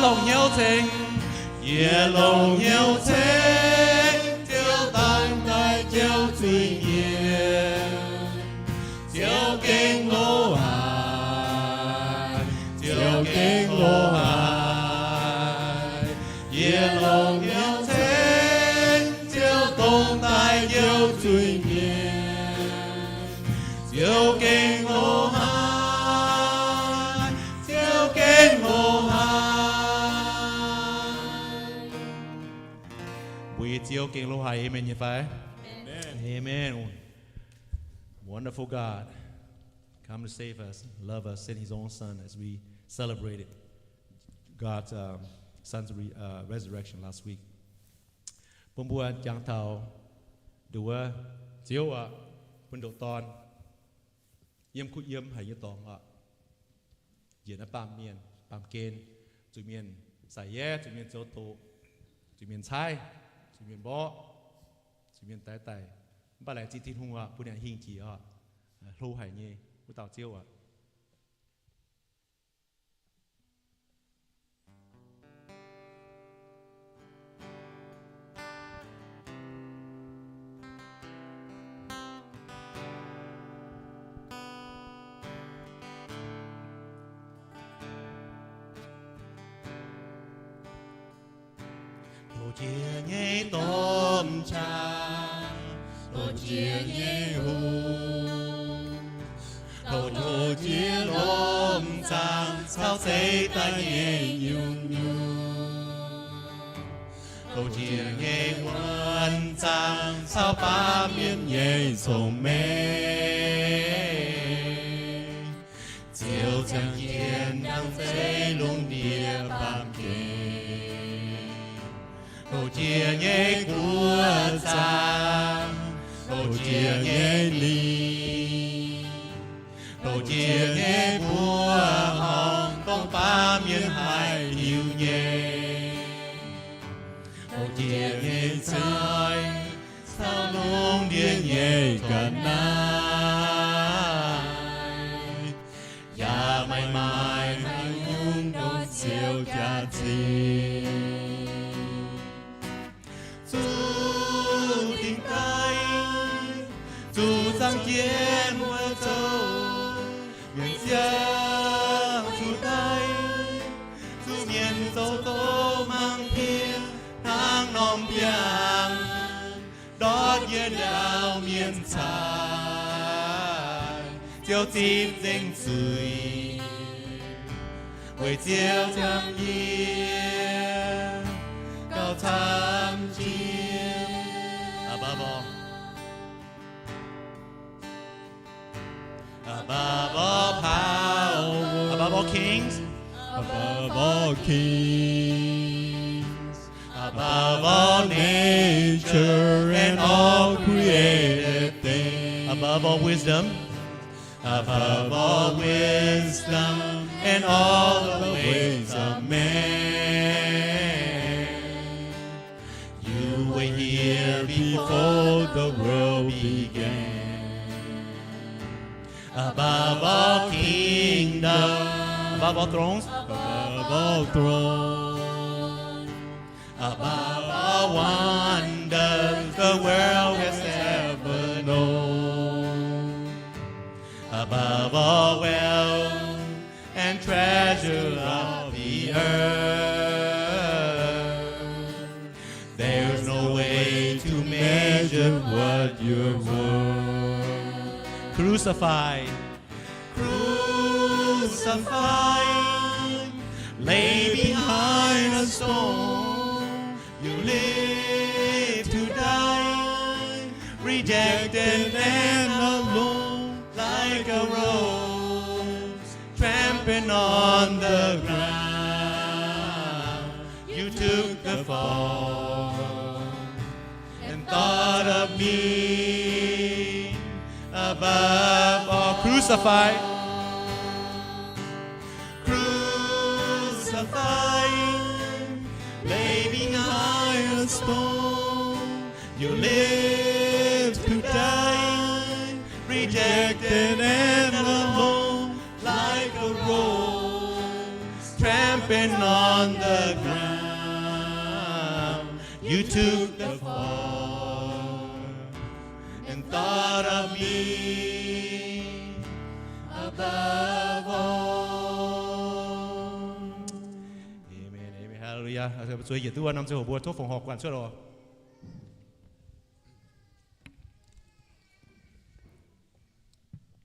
lòng nhau tình, Ye lòng nhau thế, chiếu tan tay chiếu suy nhiên, chiếu kinh lô hải, chiếu kinh lô hải. Ye lòng nhau thế, chiếu tồn tại chiếu suy nhiên, chiếu kinh lô hải, chiếu kinh lô hải. We chiếu kinh lô hải, amen, như phải. Amen. Wonderful God, come to save us, love us, send His own Son as we celebrated God's Son's resurrection last week. Bông bùa chẳng thảo đùa chiếu ạ, bông độ tòn, yếm khu yếm hay như tòng ạ, diễn ở bàm kên, tụi miền xài yé, tụi miền châu tổ, tụi miền chai, tụi miền bó, tụi miền tái tài. Bà lại chỉ tin hùng ạ, bùa này hình chỉ ạ, lâu hải nhé, bùa tàu chiếu ạ. Đồ chia nhé tôm cha, đồ chia nhé hùng, đồ chia lôm sang sao xây ta nhé nhung nhung, đồ chia nhé quân sang sao ba miền nhé sông mê, chiều chẳng hiền đang xây lung địa bám kề. Đồ chia nhé của sang, đồ chia nhé ly, đồ chia nhé của hồng tông ba miền hải yêu nhé, đồ chia nhé trời sao lung địa nhé cả nai, và mãi mãi hãy nhung đốt siêu cha chi. Sang chiến mưa châu miền giang chú tay chú miền dấu tô mang thiên tháng nòng piang đót yên đào miền trái chiếu tim danh sưởi với chiếu chẳng yên cao tham chiến above all. Above all power, above all kings, above all kings, above all nature and all created things, above all wisdom, above all wisdom and all the ways of man. You were here before the world began. Above all kingdoms, above all thrones, above all thrones, above all wonders the world has ever known, above all wealth and treasure of the earth, there's no way to measure what you're worth. Crucified, crucified, lay behind a stone. You live to die, rejected and alone, like a rose tramping on the ground. You took the fall and thought of me. Above all, crucified, crucified, lay behind a stone. You live to die, rejected and alone, like a rose. tramping on the ground. You took the fall and thought of me above all. Amen. Amen. Hallelujah. Chúa Giêsu Tua năm sẽ hổ bùa thuốc phòng họp quản cho rồi.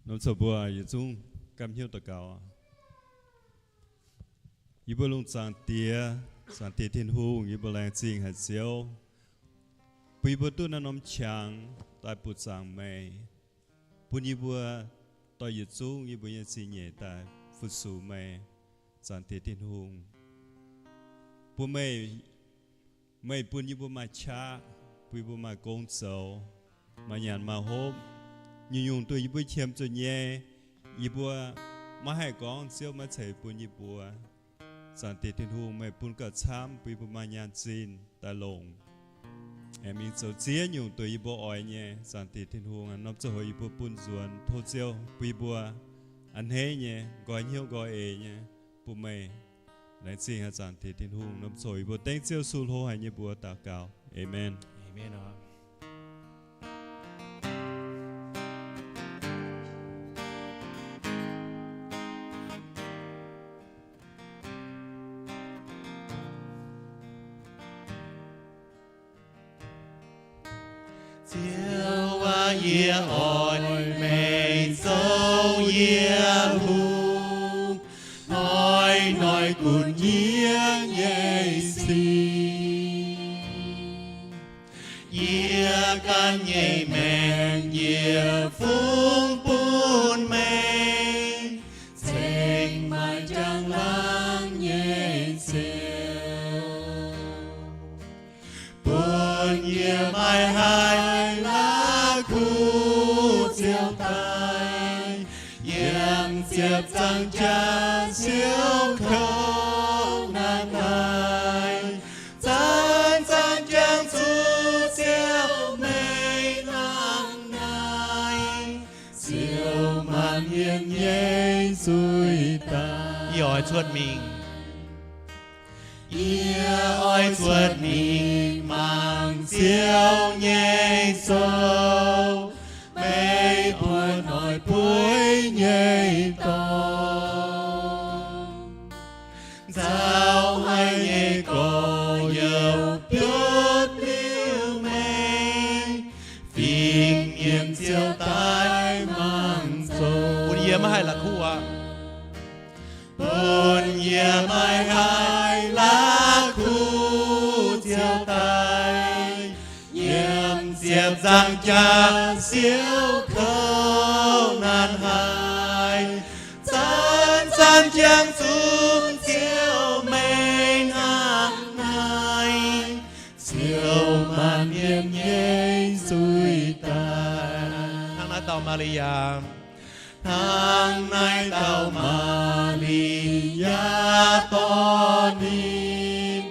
Năm sau bữa giờ chúng cảm hiểu tất cả. Ý bữa lung sáng tiệt thiên hùng, ý bữa làng chính hạt xíu. Ý bữa tu năn ông chàng, tại bụt sáng mày. Bữa ý bữa tại ý chúng, ý bữa ý xin nhẹ tại phút số mày, sáng tiệt thiên hùng. Bữa mày bữa ý bữa mà cha, bữa bữa mà công sầu, mà nhàn mà hốp. Như dùng tôi bữa chiêm cho nhẹ, bữa mà hai con siêu mà chạy bữa bữa. Sáng tiệt thiên hùng mày bún cả chám bữa mà nhàn xin ta lồng. Em in sầu chia dùng tôi bữa ỏi nhẹ, sáng tiệt thiên hùng anh nộp cho hồi bữa bún ruột thô siêu bữa anh hết nhẹ, gọi nhiều gọi nhẹ, bữa mày lại xin hạt sáng tiệt thiên hùng nộp cho hồi bữa tên siêu sul hô hay như bữa tạ cao. Amen. Amen. Chiều qua ye ỏi mày sâu ye hùng nói cuốn ye ye si ye can ye men ye phung bùn mày sing mai chẳng lang ye siêu bùn ye mai hai Diệp rằng cha siêu không nan ai Chân chân chẳng su siêu mây nắng này Siêu màn hiền nhây xuôi ta Yêu ỏi chuột mình Yêu ỏi chuột mình mang siêu nhây sâu Mây buồn hỏi bối nhây Giao hai nhây có dầu biết liêu mê Phim miệng chiều tai mang sâu Bún yếm hay là khu à? Bún yếm hai lá khu chiều tai Yếm diệp giang cha siêu khâu nan hai San chẳng xuống siêu mây nắng này Siêu màn hiền nhây xuôi ta Tháng nay tàu Maria Tháng nay tàu Maria to nín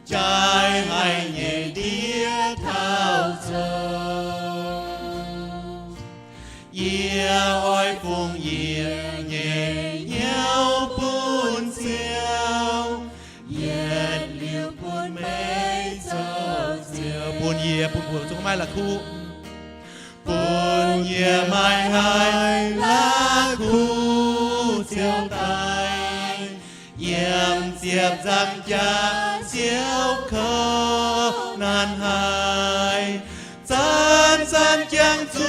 Trái hay nhẹ đĩa thao dâu Yê oi phung yê nhẹ nhau bún siêu Yết liêu bún mê dâu siêu Bún yê bún chúng mai là khu Bún yê mai hai lá khu siêu tay Yêm diệp giang cha siêu khâu nan hai Chân chân chẳng su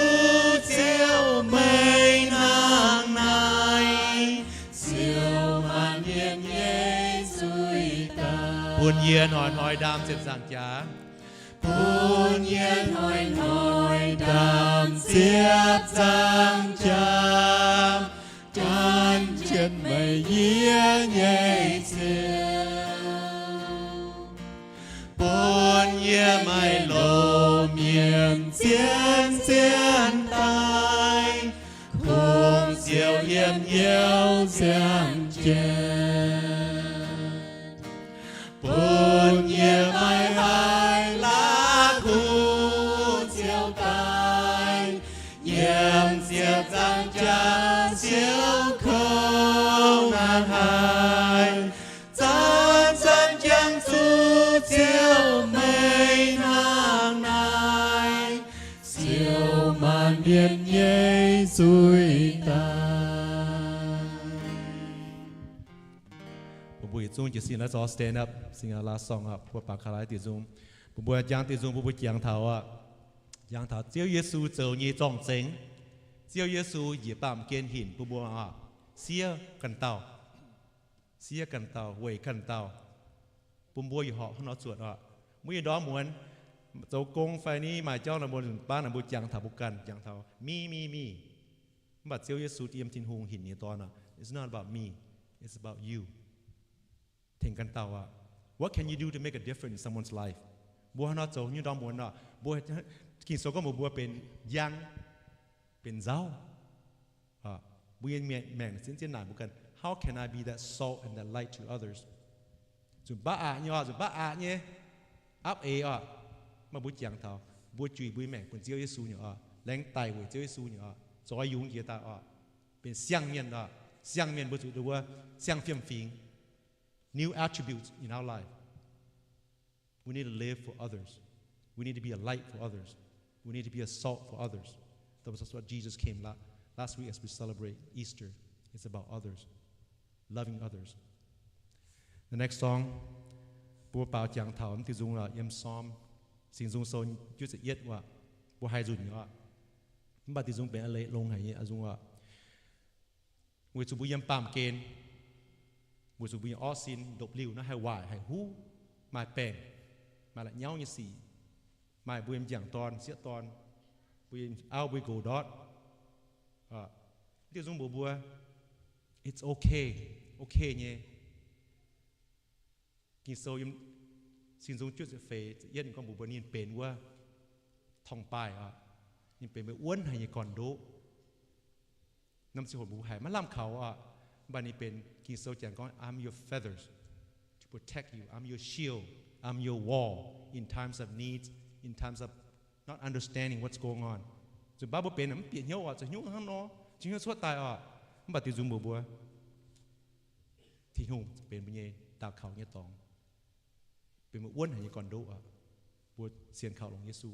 siêu mây nắng này Siêu màn hiền nhây xuôi ta Bún yê nói đam diệp giang cha Bún yê nói đam diệp giang cha Chân chân mây yê nhây siêu Bún yê mai lô miệng xiên tai Khung siêu yếm yêu giang chên Bún yê mai hai lá khu siêu tai Yếm diệp giang cha siêu khâu nan hai Bùi Dung chỉ xin let's all stand up, sing our last song up. Bùi Bà Khả Lai Tỷ Dung, bùi Giang Tỷ Dung, bùi Giang Thảo à, Giang Thảo.只有耶穌做你壯證，只有耶穌也把我們見顯，bùi à, xia cần tàu, quay cần tàu, bùi họ nó chuột à, mỗi đó muốn dấu công phải ní mà cho là muốn ba là bùi Giang Thảo bùi cần Giang Thảo, me. Mà只有耶穌tiêm thiên hùng hiện như to nè, it's not about me, it's about you. Thỉnh cần tàu à, what can you do to make a difference in someone's life? Bùa nó trâu như đó muốn nọ, bùa khi số có một bùaเป็นยังเป็นเจ้าบùaแม่งสิ้นหนาบุกัน how can I be that salt and that light to others? จุดบ้าจุดบ้าเนี่ยอัพมาบุญยังเท่าบุญจุยบุญแม่งเป็นเจ้าเยซูเนี่ยแรงไตบุญเจ้าเยซูเนี่ยจอยยุงเกียร์ตาเป็นเสียงเมียนเสียงเมียนบุญจุดดูว่าเสียงฟิล์มฟิง new attributes in our life. We need to live for others. We need to be a light for others. We need to be a salt for others. That's what Jesus came last week as we celebrate Easter. It's about others, loving others. The next song, Bùa Bảo Giang Thảo thì dùng là em psalm, xin dùng sâu chút sự yết và Bùa hai dùng nữa. Bà thì dùng bé lệ lông hay nhé, dùng là người chủ bùa em pam kên, người chủ bùa ó xin độc liu nó hay hoài hay hú, mai bèn, mai lại nhau như xì, mai bùa em giảng toàn, xiết toàn, bùa em ao bùa gồ đót, thì dùng bùa it's okay nhé. Khi sâu em xin dùng chút sự phê, yên con bùa nhìn bền qua thòng bài nhìn bền với uốn hay như còn đố. Năm xưa hồi bùa hải mà làm khẩu bà nhìn bền khi sâu chẳng có I'm your feathers to protect you, I'm your shield, I'm your wall in times of needs, in times of not understanding what's going on. Rồi bà bùa bền nó biển nhau rồi nhúng hắn nó, chính là suốt tài bà tiêu dùng bùa thì hùng bền với nhé tạo khẩu nhé tòng. Bên một uốn hay như còn đỗ bùa xiên khẩu lòng Giêsu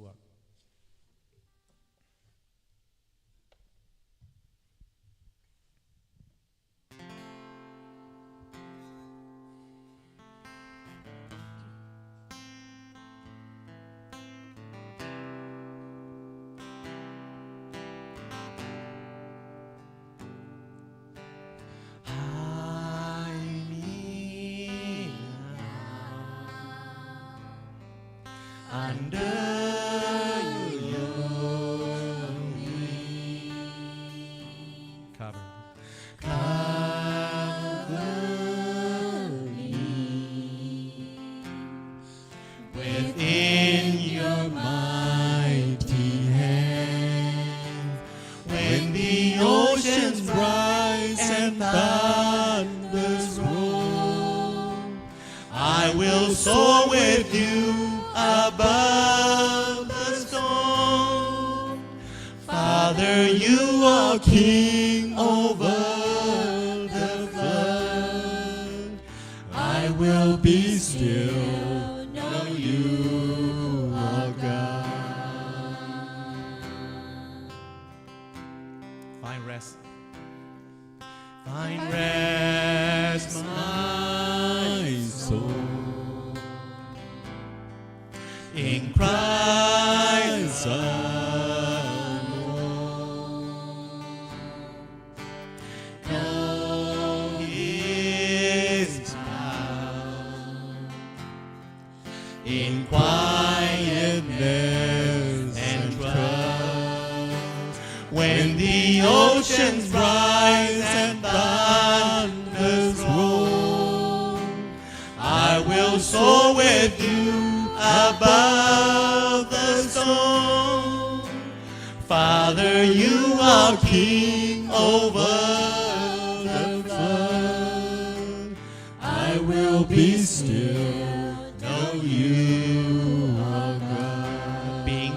soar with you above the storm. Father, you are king over the flood. I will be still, know you are God. Find rest. Find rest, my soul. In Christ alone, know His power in quietness and trust. When the oceans rise and thunders roll, I will soar with you above the storm. Father, you are king over the flood. I will be still, know you are God. Being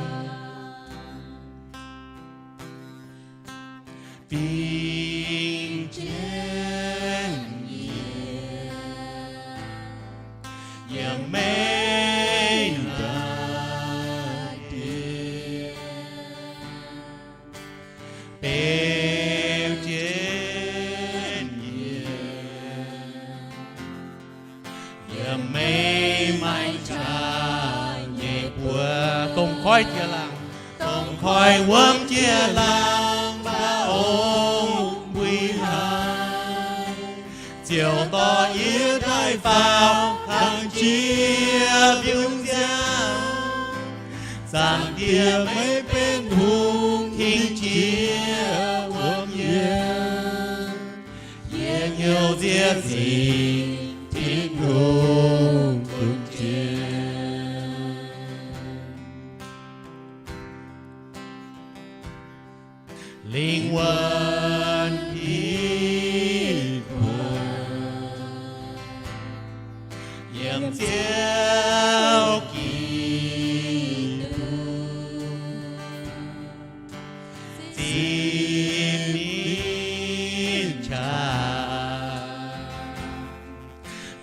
mây mây trà nhẹ của tông khói chia làng tông khói quấm chia làng ba ông quy hai chiều to yết đại vào hàng chia biếng giang giang kia mấy bên hùng thiên chia quân yeah nhiều diệt gì thiên hùng quân chia linh quân thiên hùng yếm chiếu kỳ tìm min trà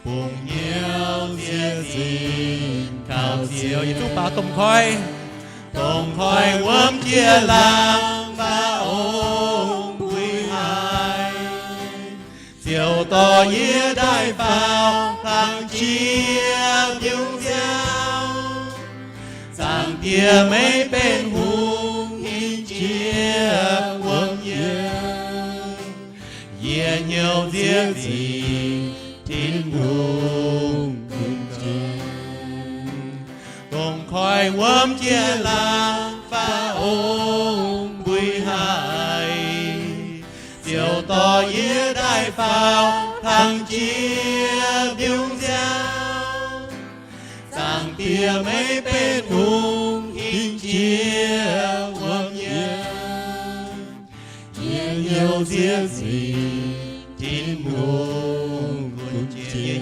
cùng nhau diệt gì khảo diệu như chúng ta tông khói quấm chia làng ba ông quy hai diệu to yết đại vào hàng chia biếng giang giang tia mấy bên hùng in chia quân yeah nhiều diệt gì thiên hùng cùng chia cùng khói quấm chia làng ba ông quy hai diệu to yết đại vào hàng chia biếng giang giang tia mấy bên hùng in chia quân yeah nhiều diệt gì thiên hùng cùng chia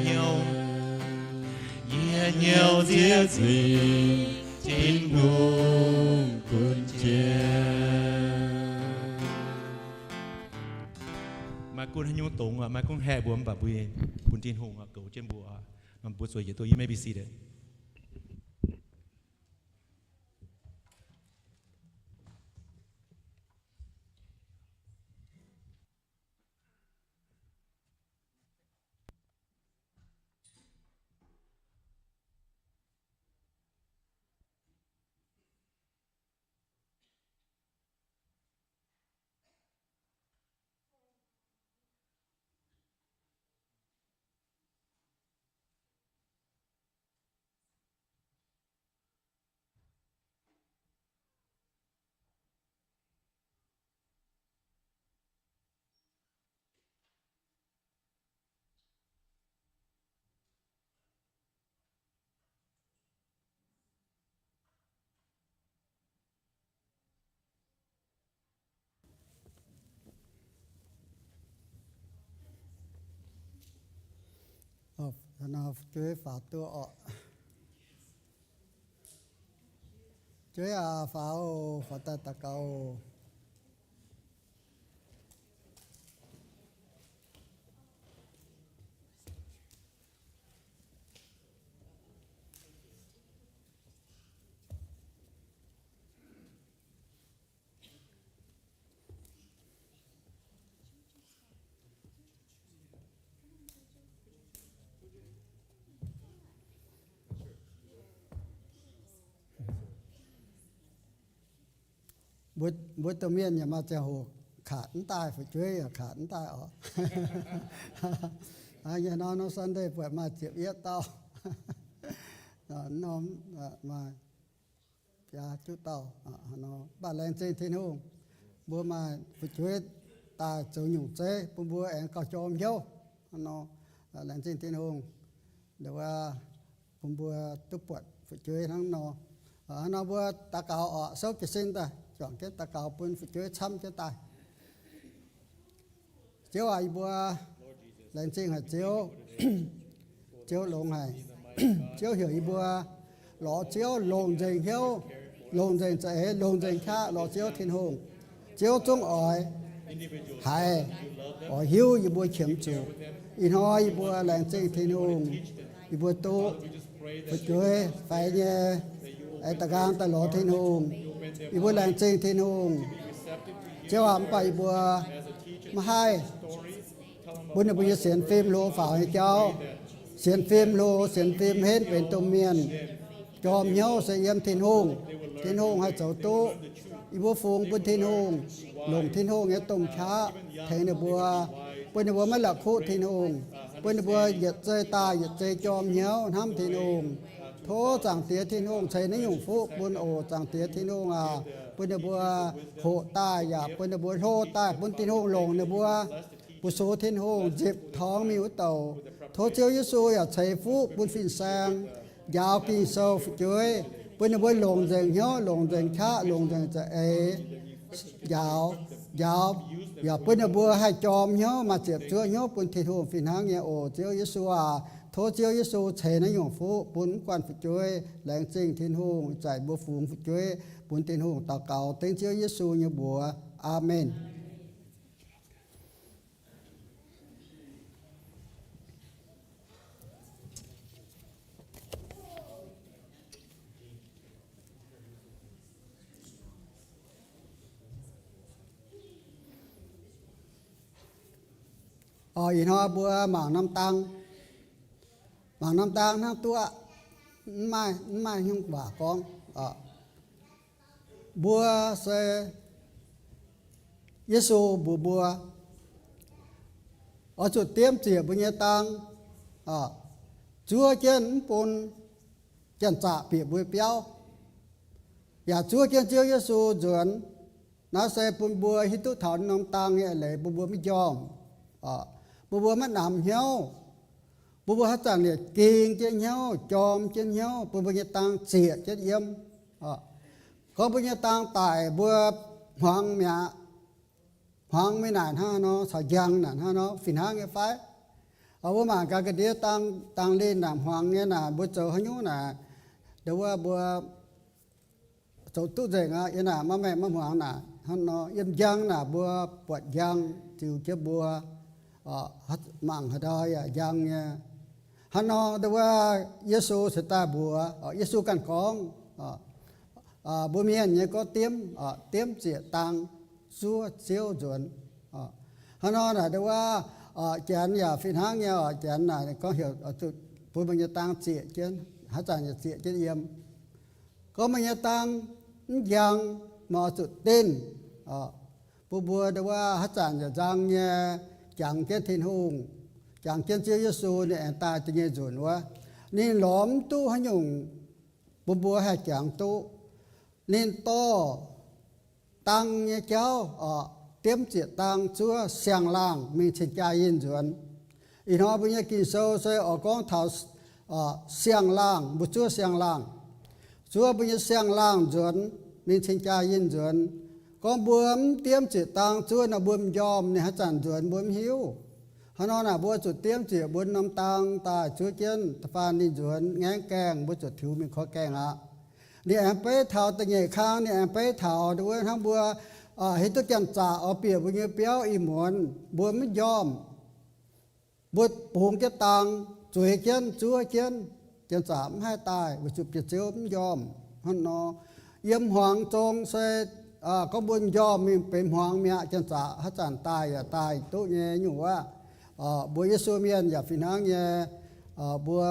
nhiều diệt gì thiên hùng cùng chia màคุณให้ยุ่งตรงอ่ะมาคุณแห่บวมแบบบุญบุญทีนหงอ่ะเก่าเจมบัวมันบุญสวยอยู่ตัวยี่ไม่บีซีเด้ nó chơi phá tua ọ chơi phá ta cầu bữa tụi miền nhà mà chơi hồ khản tai phải chơi khản tai ở nhà nó Sunday phải mà chịu yết tao nó mà cha chú tao nó bà lên trên thiên hùng bữa mà phải chơi ta chơi nhung chơi bữa em có cho ông dâu nó lên trên thiên hùng để qua bữa tụt bật phải chơi nó bữa ta cao ở số cái sinh ta chọn cái ta cầu pun phải chơi chăm cái tài chiếu ai bữa lên trên là chiếu lồng này chiếu hiểu ai bữa lọ chiếu lồng dền hiếu lồng dền chạy lồng dền khác lọ chiếu thiên hùng chiếu trung ỏi hay ỏi hiếu ai bữa kiểm chủ in hỏi ai bữa lên trên thiên hùng ai bữa tu phải chơi phải nhé ai ta gang ta lọ thiên hùngอีบัวแรงจริงที่นุ่งเจ้าหำไปบัวมาให้บุญบุญเสียนฟิล์มโลฝ่าให้เจ้า เสียนฟิล์มโลเสียนฟิล์มเห็นเป็นตัวเมียนจอมเหี้ยวเสียมทินหงทินหงให้เจ้าตู้อีบัวฟูงปุ่นทินหงลงทินหงเนี่ยต้มช้าแทงในบัวปุ่นในบัวไม่หลักคู่ทินหงปุ่นในบัวหยัดใจตาหยัดใจจอมเหี้ยวทำทินหงโทจังเตียทินหงใช้ในหยงฟุปุ่นโอจังเตียทินหงปุ่นในบัวโหตาอย่าปุ่นในบัวโทตาปุ่นทินหงลงในบัวปุโสทินหงเจ็บท้องมีอุตเต่าโทเจียวยิสูอย่าใช้ฟุปุ่นฟินแซงยาวกี่โซฟจุ้ยปุ่นในบัวลงเจิงเหี้ยวลงเจิงข้าลงเจิงจะยาวอย่าปุ่นในบัวให้จอมเหี้ยวมาเจ็บช่วยเหี้ยวปุ่นทินหงฟินหางเงี้ยโอเจียวยิสูโทเจียวยิสูเฉยในหยงฟูปุ่นกวนฝุจุ้ยแหลงจริงทินหงใจบัวฟูงฝุจุ้ยปุ่นทินหงตาเก่าเต็งเจียวยิสูเนี่ยบัวอาเมนอีนอบัวหมางน้ำตังทั้งตัวไม่ยุ่งบ่ากองบัวเสเยซูบัวจุดเตรียมเจียบุญญาตังจัวเจนปนจันจ่าเปียบุยเปียวอย่าจัวเจนเจียวเยซูจวนน่าเสปนบัวฮิตุถอนน้ำตังเนี่ยเลยบัวไม่ยอมบัวมันนำเหี้ยวบัวฮัจจังเนี่ยกิงเจียเหี้ยวจอมเจียเหี้ยวบัวตังเสียเจียเยี่ยมก็บัวตังตายบัวหวังเมียหวังไม่นานฮะเนาะสายังนานฮะเนาะฟินหางเงี้ยไฟบัวหมากากระเดียตังเล่นนำหวังเงี้ยน่ะบัวเจอหญูน่ะเดี๋ยวว่าบัวเจ้าตู้เจงยันน่ะมาแม่มาหวังน่ะฮะเนาะยังยังน่ะบัวปวดยังจิวเจ็บบัวฮัดมังฮัดได้ยังเนี่ยฮันนอแต่ว่าเยซูสตาบัวเยซูกันของบัวเมียนเนี่ยก็เตรียมเสียตังซัวเซียวจวนฮันนอน่ะแต่ว่าแจนอย่าฟินหางเนี่ยแจนน่ะก็เหี่ยวจุดบัวมันจะตังเสียเจนฮัจจันจะเสียเจนเยี่ยมก็มันจะตังยังมาจุดเต้นบัวแต่ว่าฮัจจันจะจังเนี่ยจังเจ้าทินหงจังเจ้าเจียวเยซูเนี่ยตาจะเงี้ยจุนวะนี่หลอมตู้ให้ยงบัวให้จังตู้นี่โตตังเนี่ยเจ้าเตรียมเจียตังชัวเสียงล่างมีชิจายินจวนอีน้องเป็นยังกินโซ่ใส่ออกกองเท้าเสียงล่างบุชัวเสียงล่างชัวเป็นยังเสียงล่างจวนมีชิจายินจวนก็บวมเตรียมจิตตังช่วยนะบวมยอมเนี่ยฮะจันจวนบวมหิวฮานอน่ะบัวจุดเตรียมจิตบนน้ำตังตาช่วยเจนตะฟานนี่จวนแงงแกงบัวจุดถิวมีข้อแกงนี่แอมไปเท้าตะเงยข้างนี่แอมไปเท้าด้วยทั้งบัวเห็นตัวจันจ่าเอาเปียบบัวเงี้ยเปี้ยวอีหมวนบวมไม่ยอมบัวผงเจ้าตังช่วยเจนช่วยเจนจันจ่าไม่ให้ตายบัวจุดจิตเจียวไม่ยอมฮานอเยี่ยมหวังจงเสก็บุญยอมมีเป็นหวังเมียจันจ่าฮัจจันตายตายตู้เงี้ยอยู่ว่าบัวเยซูเมียนอย่าฟินหางเงี้ยบัว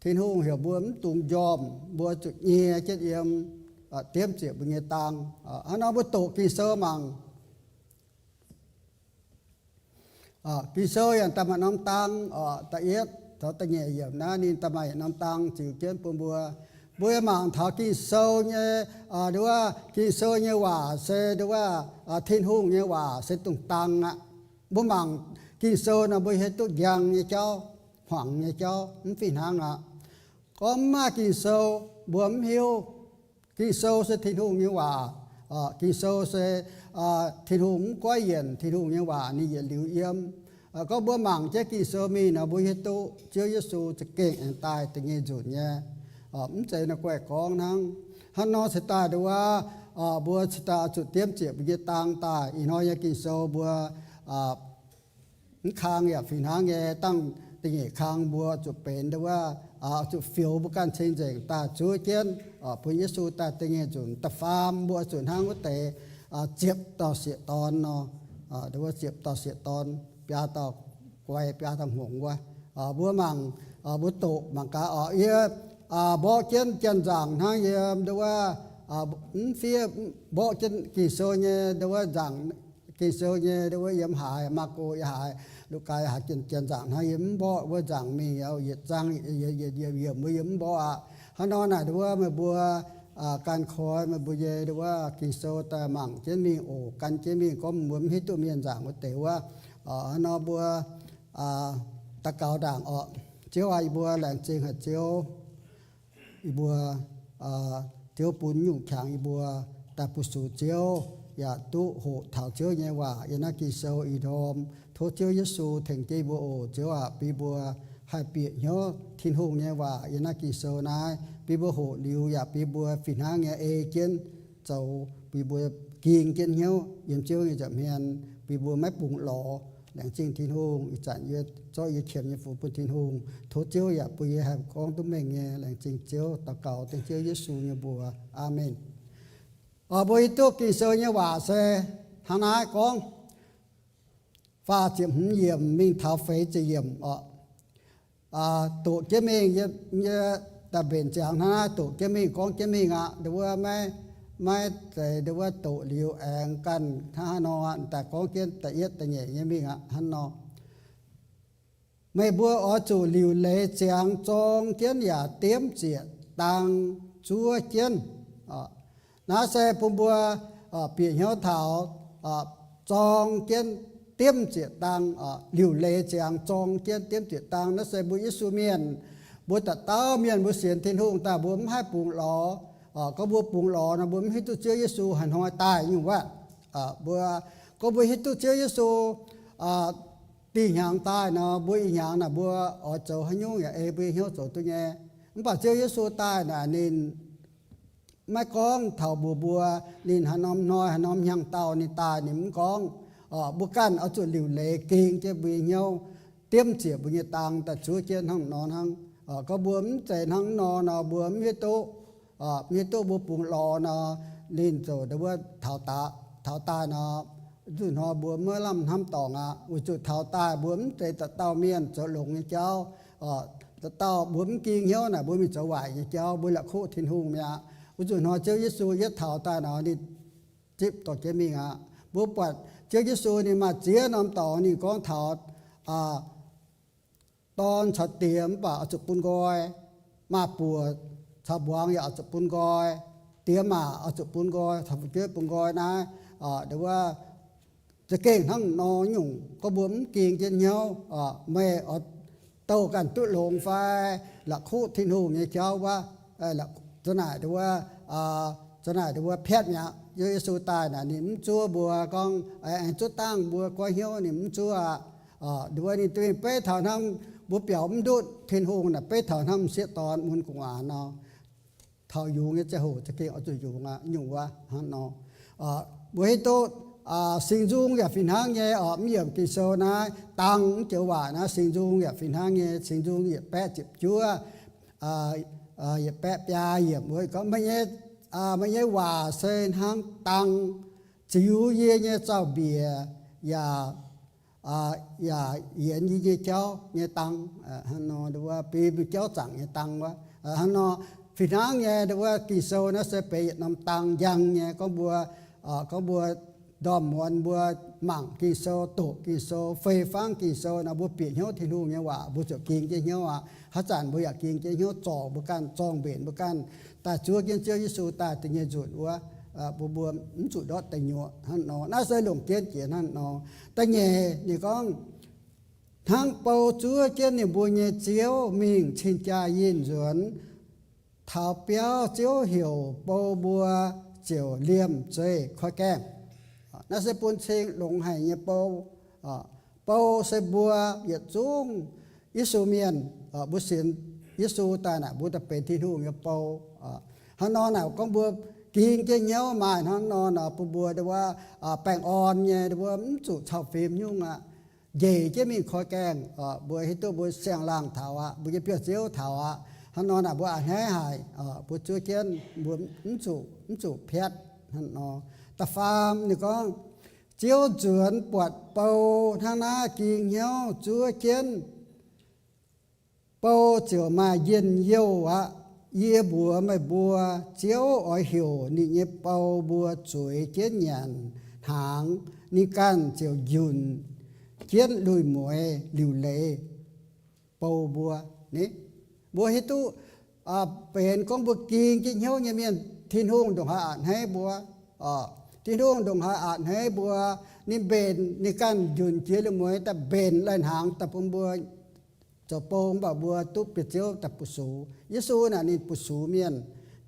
ทินหงเหี่ยวบัวตุงยอมบัวจุดเงี้ยเจ็ดเยี่ยมเตรียมเจียบบัวเงี้ยตังอันนั้นบัวโตกีเซอร์มังกีเซอร์อย่างตะมันน้ำตังตะเอียดเขาตะเงี้ยเยี่ยมนะนี่ตะไม่น้ำตังจิ๋วเจนปุ่มบัวมังถากีโซเนี่ยหรือว่ากีโซเนี่ยว่าเสหรือว่าทินหงเนี่ยว่าเสตุงตังบัวมังกีโซนะบัวเฮตุยังเนี่ยเจ้าหวังเนี่ยเจ้ามันฟินหางก็มากีโซบัวมิวกีโซเสทินหงเนี่ยว่ากีโซเสทินหงก้อยเย็นทินหงเนี่ยว่านี่เย็นหลิวเยี่ยมก็บัวมังเจ้ากีโซมีนะบัวเฮตุเจ้าเยซูจะเก่งตายแต่เงี้ยจุดเนี่ยมันใจนักแกว่กองนั่งฮันนอสตาดูว่าบัวสตาจุดเตรียมเจียบยีตังตาอีน้อยกินโซบัวคางอย่าฝีนางแกตั้งติงคางบัวจุดเป็นดูว่าจุดฟิวบุกันเชนเจงตาช่วยเจนพระเยซูตาติงจุดตะฟามบัวจุดห้างก็เตะเจ็บต่อเสียตอนเนาะดูว่าเจ็บต่อเสียตอนปลาต่อไกวปลาทำห่วงว่า bữa mằng bữa tụ mằng cả ở bỏ chân chân rằng thang đâu phía bỏ chân kỳ sơ như đâu rằng kỳ sơ như đâu yếm hại mà cô hại lúc cái hại chân rằng thang yếm bỏ với rằng mình ở yết rằng yếm mới yếm bỏ hắn nói này đâu mà bữaการคอยมาบุเยหรือว่ากิโซตามังเจมีโอกันเจมีก็เหมือนฮิตุเมียนจางว่าแต่ว่านอบัวตะเกาด่างเจียวไอบัวแหลงจริงหัดเจียวอีบัวเจียวปุ่นยุ่งฉางอีบัวตาปุสูเจียวอย่าตุโหเถาเจียวเนี่ยว่าอย่านักกิโซอีดอมโทเจียวยิสูถึงเจียวบัวโอเจียวปีบัวให้เปียเนาะทิ้งหงเนี่ยว่าอย่านักกิโซนายปีบัวโหลิวอย่าปีบัวฝิ่นหางเนี่ยเอเจนเจ้าปีบัวกิงเจนเหี้ยวยิ่งเจียวเนี่ยจะเมียนปีบัวไม่ปุ่งหล่อแหล่งจริงทิ้งหงอีจันเยอะจ้อยเขียนยี่ฝูปุ่นทิ้งหงโทเจียวอย่าปุยให้กองตุ้มเมงเนี่ยแหล่งจริงเจียวตะเก่าตั้งเจียวยิสูเนี่ยบัวอาเมนบัวตัวกิโซเนี่ยว่าเสทางนายกองฟ้าเจียมเยี่ยมมิ่งเท้าเฟยจะเยี่ยมตัวเจมิงเนี่ยแต่เป็นจางนะตัวเจมิงของเจมิงดูว่าไม่แต่ดูว่าตัวเลี้ยวแองกันท่านอนแต่ของเจนแต่เย็ดแต่ใหญ่เจมิงท่านนอนไม่บัวจู่เลี้ยวเละจางจองเจนอย่าเตรียมเจียตังชัวเจนน้าเสปุ่มบัวเปียเหี่ยวเท้าจองเจนเตรียมเจียตังหลิวเลเจียงจองเจียนเตรียมเจียตังนั่นเสบุยิสุเมียนบัวตัดเต้าเมียนบัวเสียนเทียนหุ่งแต่บัวไม่ให้ปรุงหล่อก็บัวปรุงหล่อนะบัวไม่ให้ตุเจียยิสุหันหอยตายอยู่ว่าบัวก็บัวให้ตุเจียยิสุตีหางตายนะบัวอีหางนะบัวเจ้าให้ยุ่งอย่าบัวเหี่ยวโจตัวแง่มันป่าเจียยิสุตายนะนินไม่กองเท่าบัวนินหันน้อมน้อยหันน้อมยังเต่านี่ตายนี่มันกองบุกันเอาจุดหลิวเละกิงเจ็บบีเหี่ยวเตรียมเจียบุญตังแต่ช่วยเจนห้องนอนห้องก็บวมใจห้องนอนบวมมีโตบุปุงรอนลินโจเดี๋ยวว่าเท้าตาจุดหอบวมเมื่อลำทำต่องอุจุดเท้าตาบวมใจตะเต้าเมียนจะหลงเจ้าตะเต้าบวมกิงเหี่ยวบวมมีจะไหวเจ้าบุญละโคทินหุงเมียอุจุดหอเจ้ายิสูยัดเท้าตานี่จิบต่อเจมิงบัวปัดเจ้ายิสูนี่มาเจียนำต่อนี่กองถอดตอนฉัดเตรียมป่าจุปุนกอยมาปัวชาวบวงอย่าจุปุนกอยเตรียมมาจุปุนกอยทำเจ้าปุนกอยนะเดี๋ยวว่าจะเก่งทั้งนอหยุ่งก็บุ๋มเก่งเจนเหี้ยวแม่โตกันตุลงไฟหลักคู่ทิ้งหูเนี่ยเจ้าว่าหลักจะไหนเดี๋ยวว่าจะไหนเดี๋ยวว่าแพทย์เนี่ยเยซูตายน่ะนี่มันจัวบัวกองจุดตั้งบัวก้อยเหี้ยวนี่มันจัวดูว่านี่ตัวเป้ถาวน้ำบัวเปียวมันดูเทียนหงน่ะเป้ถาวน้ำเสียตอนมุนกงเนาะถาวอยู่เงี้ยจะโหจะเกี่ยวจุอยู่อยู่ว่าฮะเนาะบัวให้โตสิงจุงอย่าฟินหางเงี้ยมีอย่างกิโซนะตังเจ้าว่านะสิงจุงอย่าฟินหางเงี้ยสิงจุงอย่าแปะจิบจัวอย่าแปะปลาอย่าบัวก็ไม่เงี้ยไม่ใช่ว่าเส้นหางตังจิ๋วเยี่ยเนี่ยเจ้าเบียอย่าเย็นยี่เจ้าเนี่ยตังฮันนอดูว่าปีเจ้าจังเนี่ยตังวะฮันนอฟินังเนี่ยดูว่ากิโซนะเสพยนำตังยังเนี่ยก็บัวดอมมวนบัวหมั่งกิโซตุกิโซเฟฟังกิโซนะบัวเปียเหี้ยวที่นู่นเนี่ยว่าบัวจะกินเหี้ยวฮัจจันบัวอยากกินเหี้ยวจ่อบัวกันจองเบ็ดบัวกันแต่ชัวกินเจ้ายิสูตาติเงี้ยจุดว่าบัวมันจุดดอดแต่หยวฮันนอน่าเสยหลงเกียนเกียนฮันนอแต่เงี้ยนี่ก็ทั้งเป่าชัวเกียนเนี่ยบัวเงี้ยเจียวมิงชินจายินสวนเท้าเปียวเจียวเหี่ยวเป่าบัวเจียวเลี่ยมเจยค่อยแก้น่าเสปุ่นเชงหลงให้เงี้ยเป่าเสบัวเหยียดจุงยิสูเมียนบุษนยิสูตาหน่ะบุตรเป็นที่นู่นเงี้ยเป่าฮันนอน่ะก็บัวกินเจียวมาฮันนอน่ะปูบัวเดี๋ยวว่าแป้งอ่อนเนี่ยเดี๋ยวว่ามันจุดชาวฟิล์มยุ่งเย่จะมีคอยแกงบัวให้ตัวบัวเสียงล่างเถาบัวจะเปียกเจียวเถาฮันนอน่ะบัวหายบัวช่วยเจียนบัวมันจุเพชรฮันนอตะฟามนี่ก็เจียวจวนปวดเป่าทางหน้ากินเหี้ยวช่วยเจียน bao chiều mà yên yêu á ye bùa mà bùa chiếu ở hiểu nị nhẹ bao bùa chuối chiến nhàn hàng nị can chiều dùn chiến lùi muội liều lệ bao bùa nè bùa hết tuเป็นของบุกิงกินเหี้ยวเนี่ยមានทินฮงดงหาอ่านให้บัวทินฮงดงหาอ่านให้บัวนี่เบนนี่กันยืนเจียลมวยแต่เบนเล่นหางแต่ปุ่มบัวจะโป่งบ่บัวตุ๊บเปียเจียวแต่ปุสูยิสูน่ะนี่ปุสูเมียน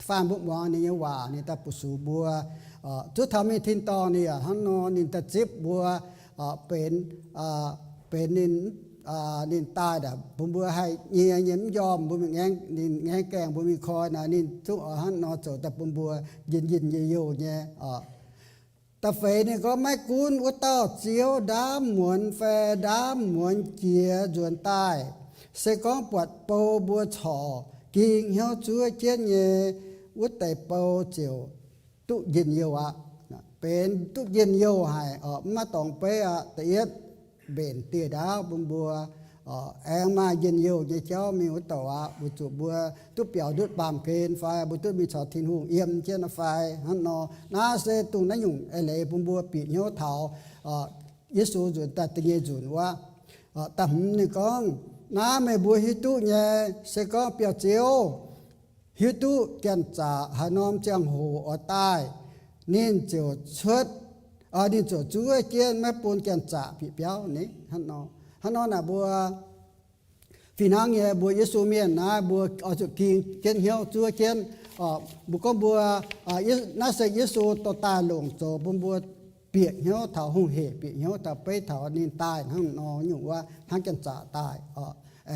ฟานบุกมองนี่ว่านี่แต่ปุสูบัวจุดทำให้ทินตองนี่ฮันนอนี่แต่จิบบัวเป็นนินตายดับผมบัวให้เงียยิ้มยอมผมแง่นินแง่แกงผมมีคอยนะนินทุกหันนอโจแต่ผมบัวยินเยโยเนี่ยแต่เฟนี่ก็ไม่คุ้นว่าต่อเจียวดามหมวนแฟดามหมวนเกียจวนใต้เสกองปวดโปบัวฉ่อกิ่งเหี่ยวจั่วเจียนเยวัดแต่โปเจียวตุยินเยวะเป็นตุยินเยวให้มาต้องไปแต่เอ็ดเบนเตียดาวบุญบัวแองมาเย็นเยวเจ้ามีหัวต่อบุจุบัวตุเปียวดุดบามเกนไฟบุตุมีชอทินหูเอี่ยมเจนไฟฮันนอนาเซตุงนั่งยุ่งเอเลบุญบัวปีเหี่ยวเถายิสูจุนแต่ติเยจุนว่าแต่หนี่ก้องน้าไม่บัวฮิตุเย่เสก้องเปียวเจียวฮิตุแกนจ่าฮานอมเจียงหูใต้นิ่นเจียวชุดนี่จะช่วยเกียนแม่ปูนเกียนจ่าผีเปียวนี่ฮันนอน่ะบัวฝีนางเย่บัวยิสูเมียนนะบัวจุดกิงเกียนเหี่ยวช่วยเกียนบุกบัวน่าเสยิสูต่อตาหลงโจบุบัวเปียเหี่ยวเถาหงเหเปียเหี่ยวเถาไปเถานินตายฮันนออยู่ว่าทั้งเกียนจ่าตาย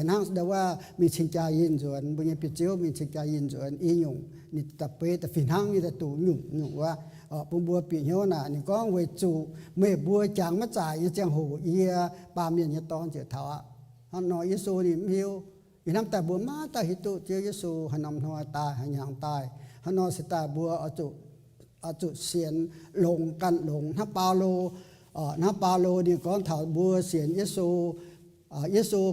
นั่งเดาว่ามีชิงจายินส่วนบุญญาปิเจียวมีชิงจายินส่วนอีหยุ่งนี่แต่ไปแต่ฝีนางนี่แต่ตู่หยุ่งว่าปุ่มบัวปีเหี่ยวน่ะนี่ก็เวจูเมื่อบัวจางมาจ่ายยังเจียงหูเอียปามเมียนยตอนเจียเถาฮันนอยิสูนี่มิวอีน้ำแต่บัวมาตาหิตุเจียยิสูฮันนำหัวตายหันยางตายฮันนอสิตาบัวจุเสียนลงกันลงน้าปาโลนี่ก็เถาบัวเสียนยิสู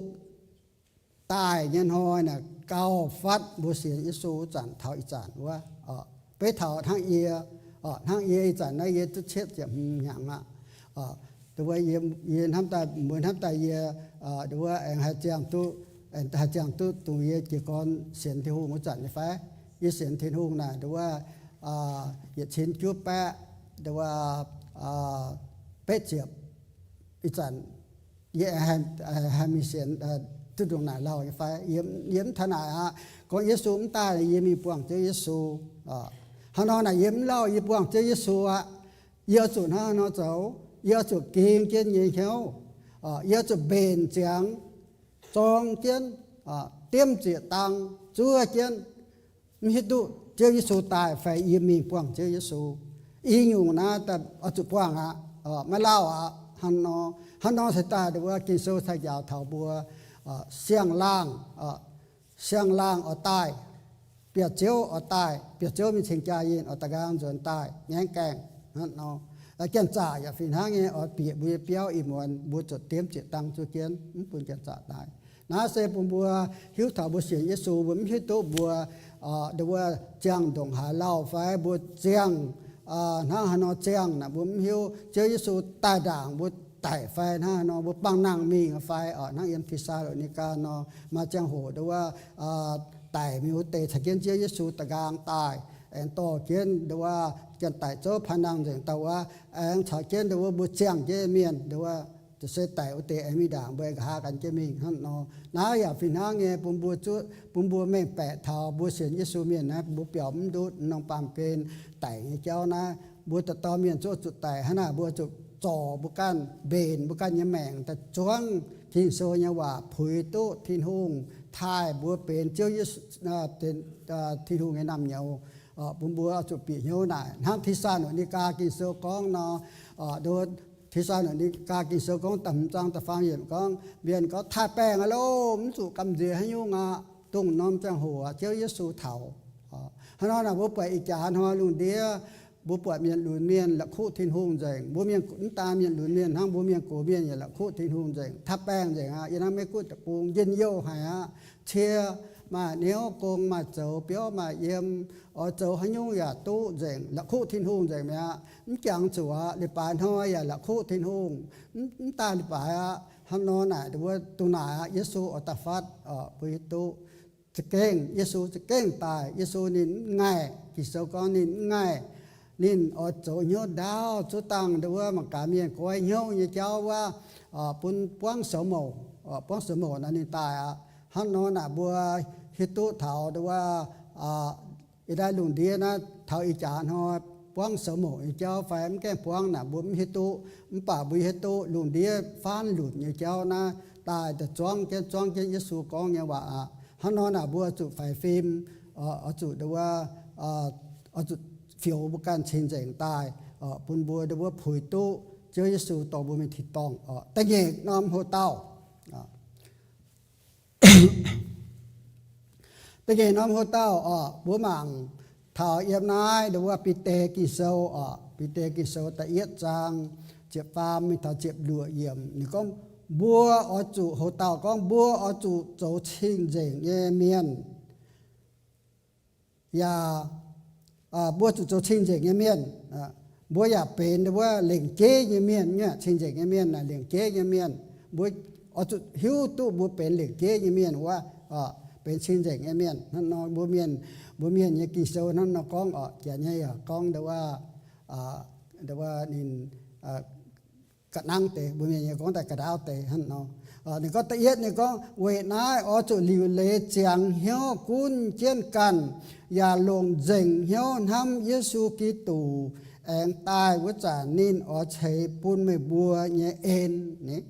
ตายยันหอยน่ะเกาฟัดบัวเสียนยิสูจันเถาอีจันว่าไปเถาทั้งเอียทั้งเอียจันนั่นเอียตุเช็ดอย่างอย่างตัวเอียทำแต่เหมือนทำแต่เอียตัวเองหาเจียงตุตัวเอียจีกรเสียนที่หูมุจันนี่ไฟยี่เสียนที่หูน่ะตัวเหยียดชิ้นจุ๊บแปะตัวเป็ดเจียบอีจันเยี่ยให้มีเสียนตุดวงหน้าเราไฟเยี่ยมทนายก็เยซูมันตายเยี่ยมีปวงเจ้าเยซูฮันนอน่ะเยี่ยมเล่าเยี่ยปวงเจ้าเยซูเยี่ยจุดฮันนอเจ้าเยี่ยจุดกินเจียนเยี่ยเขียวเยี่ยจุดเบนเจียงจองเจียนเตรียมเจียตังจั่วเจียนมีตุเจ้าเยซูตายไฟเยี่ยมีปวงเจ้าเยซูอีอยู่นะแต่จุดปวงไม่เล่าฮันนอสตาดูว่ากินโซทายาวเถาบัวเสียงล่างใต้เปียเจียวใต้เปียเจียวมีเชิงใจยินตะการจนใต้แง่แกงนั่นเนาะแล้วเกียนจ่าอย่าฟินหางเงี้ยเปียบุยเปียวอีมวนบุจดเตรียมเจตังจุเกียนปุ่นเกียนจ่าตายนาเซปุ่นบัวหิวถาบัวเสียงเยซูบัวมิโตบัวดูว่าเจียงดงหาเล่าไฟบัวเจียงนั่งฮานอเจียงนะบัวมิหิวเจ้าเยซูตายด่างบัวไต่ไฟนะนอบุปังนางมีไฟนั่งเอ็มพิซาโรนิกานอมาจังโหดูว่าไต่มีอุเตะเกียนเจียเยซูตะกางตายแอนโตเกียนดูว่าเกียนไต่โจ้พนังถึงแต่ว่าแอนฉาเกียนดูว่าบุเจียงเจเมียนดูว่าจะเสไต่อุเตะมีด่างเบกหากันเจมิงฮันนอน้าอย่าฟินหางเงปุ่มบัวไม่แปะเท้าบัวเสียนเยซูเมียนนะบัวเปียวมันดูน้องปามเป็นไต่เจ้านะบัวตะตอเมียนโจ้จุดไต่ฮะนะบัวจุดจ่อบุกันเบนบุกันยะแมงแต่จวงทิ้งโซยว่าผุยตุทิ้งหุงทายบัวเป็นเจ้ายิสเป็นทิ้งหุงให้นำเหนียวบุญบัวจุดปีเหี่ยวหน่ายน้ำทิศาหนุนิกากินโซกองนอโดนทิศาหนุนิกากินโซกองต่ำจังตะฟังเหี่ยมกองเบียนก็ทาแป้งอารมณ์สู่กำเดียให้ยุ่งตุ้งน้อมจังหัวเจ้ายิสูเถาฮานอนะบัวไปอีกจานหัวลุงเดีย bố bọt miền lùn miền là khu thiên hùng dành bố miền cũng ta miền lùn miền hang bố miền cổ miền là khu thiên hùng dành tháp bang dành ha yên nam mấy cút tập cung dân yêu hay ha chia mà nếu cùng mà châu biểu mà yếm ở châu hay nhung ya tu dành là khu thiên hùng dành mẹ chẳng chúa để bàn thôi là khu thiên hùng ta để bài hắn nói này đứa tu này Giêsu ở ta phát ở với tuจะเก่งเยซูจะเก่งตายเยซูนินง่ายกิโซก็นินง่ายนินอดโจโยดาวจุตังดูว่ามันกามีนก้อยโยเนี่ยเจ้าว่าปุ่นป้องสมอป้องสมอนั่นนี่ตายฮันนอนบัวฮิตุเถาดูว่าอีได้ลุงเดียนะเถาอีจานฮอป้องสมอเจ้าไฟมันแก้ป้องน่ะบุญฮิตุมันป่าบุญฮิตุลุงเดียฟ้านหลุดเนี่ยเจ้านะตายแต่จ้องเยซูกองเนี่ยว่าฮันนอนบัวจุดไฟฟิล์มจุดดูว่าจุดฟิวบุกันเชิงเจงตายปุ่นบัวดูว่าผุยตู้เจ้าเยซูต่อบัวมีทิศตองแต่เงกน้อมหัวเต้าแต่เงกน้อมหัวเต้าบัวมังถ่าเอียบนายดูว่าปีเตกิโซปีเตกิโซแต่เอียดจางเจ็บฟามมีถ่าเจ็บดัวเยี่ยมนี่ก็บัวจุหัวเต้าก็บัวจุโจชิงเจงเยเมียนอย่าบัวจุดชิงเจงเมียนบัวอย่าเป็นแต่ว่าเหล่งเจ๊เมียนเนี่ยชิงเจงเมียนน่ะเหล่งเจ๊เมียนบัวจุดหิวตู้บัวเป็นเหล่งเจ๊เมียนว่าเป็นชิงเจงเมียนนั่นนอนบัวเมียนเนี่ยกิโซนั่นนอกองแก่เนี่ยกองแต่ว่านินกระนังเตะบัวเมียนเนี่ยกองแต่กระดาวเตะนั่นเนาะนี่ก็ตะเอียดนี่ก็เวนายจุดลิวเลเจียงเหี่ยวกุนเจียนกันอย่าลงเจงเหี่ยวทำเยซูกิตูแองตายว่าจานินใช้ปุ่นไม่บัวเนี่ยเอ็นนี่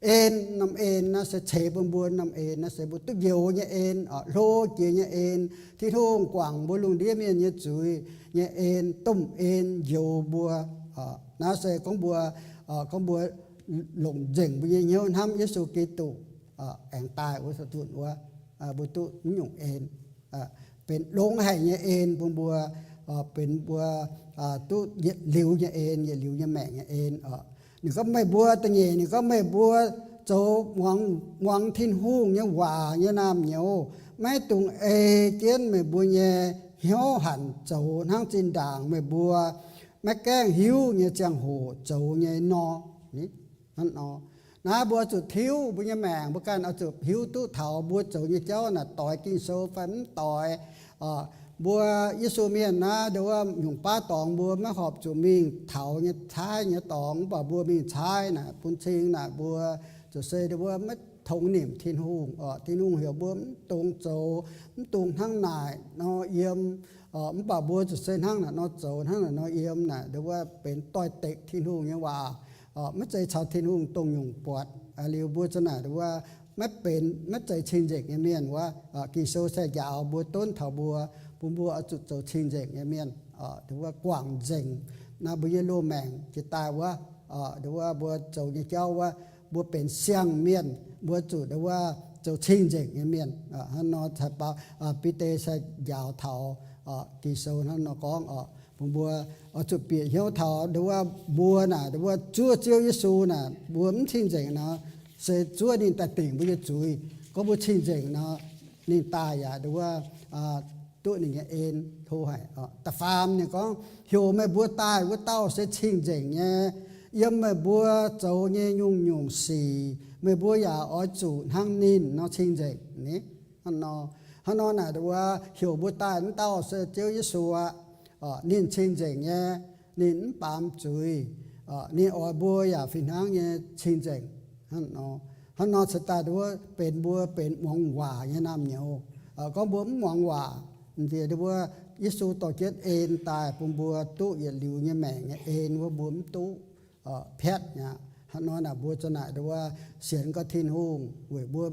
เอ็นนำเอ็นนะใช้ปุ่นบัวนำเอ็นนะใช้บุตรเยียวเนี่ยเอ็นโลเจียเนี่ยเอ็นที่ทุ่งกว่างบัวลุงเดียเมียเนี่ยจุยเนี่ยเอ็นต้มเอ็นเยียวบัวนะใช้ของบัวหลงเจงบุญเยี่ยมทำเยซูกิตูแองตายว่าสุดว่าบุตรนิยมเอ็นเป็นลงให้เนี่ยเอ็นบัวเป็นบัวตู้หลิวเนี่ยเอ็นเนี่ยหลิวเนี่ยแม่เนี่ยเอ็นนี่ก็ไม่บัวตัวเงี้ยนี่ก็ไม่บัวโจหวังทิ้นหูเนี่ยหวาเนี่ยน้ำเหนียวไม่ตุงเอเจียนไม่บัวเนี่ยเหี่ยวหันโจทั้งจินด่างไม่บัวไม่แกล้งหิวเนี่ยจังโหโจเนี่ยนอนี่นั่นนะบัวจุดทิ้วบุญแมงบุกันเอาจุดหิวตู้เถาบัวจุดยี่เจ้าน่ะต่อยกินโซฟันต่อยบัวยิสูเมียนนะเดี๋ยวว่าหนุ่มป้าตองบัวไม่หอบจุมิงเถาเนี่ยท้ายเนี่ยตองป่าบัวมีท้ายน่ะปุ่นชิงน่ะบัวจุดเสยเดี๋ยวว่าไม่ทงหนิมทินหุงทินหุงเหี่ยวบัวตรงโจตรงทั้งนายนอเยี่ยมมันป่าบัวจุดเสยทั้งน่ะนอโจทั้งน่ะนอเยี่ยมน่ะเดี๋ยวว่าเป็นต่อยเตะทินหุงเนี่ยว่าไม่ใจชาวทินหุงตรงหยุ่งปวดเรียวบัวจะหนาหรือว่าไม่เป็นไม่ใจชิงเจกเมียนว่ากิโซใส่ยาวบัวต้นเถาบัวปุ่มบัวจุดโจชิงเจกเมียนหรือว่ากว่างเจงนาบุญโลแมงจะตายว่าหรือว่าบัวโจยเจ้าว่าบัวเป็นเสียงเมียนบัวจุดหรือว่าโจชิงเจกเมียนฮันนอถัดปาปิเตใส่ยาวเถากิโซฮันนอกองบัวจุดเปียเหี่ยวเถาหรือว่าบัวน่ะหรือว่าจั่วเจียวยิสูน่ะบัวมันชิงเจงนะเสยจั่วนี่แต่ติ่งบัวจุยก็บัวชิงเจงนะนี่ตายอ่ะหรือว่าตัวนี่เอ็นโทให้แต่ฟาร์มเนี่ยก็เหี่ยวไม่บัวตายบัวเต้าเสยชิงเจงเนี่ยยังไม่บัวโจเนี่ยยุ่งสีไม่บัวอย่าจุดทั้งนินเนาะชิงเจงนี่ฮันนอน่ะหรือว่าเหี่ยวบัวตายมันเต้าเสยเจียวยิสูอ่ะนินชิงเจงเนี่ยนินปามจุยนี่บัวอย่าฟินหางเนี่ยชิงเจงฮันนอสตาดูว่าเป็นบัวเป็นมองหวาเนี่ยน้ำเหนียวก็บัวมองหวาเดี๋ยวดูว่ายิสูต่อเจ็ดเอ็นตายปุ่มบัวตู้อย่าหลิวเนี่ยแม่เนี่ยเอ็นว่าบัวมตู้แพทเนี่ยฮันนอน่ะบัวจะหนาดูว่าเสียนก็ทิ้นหูงหวยบัว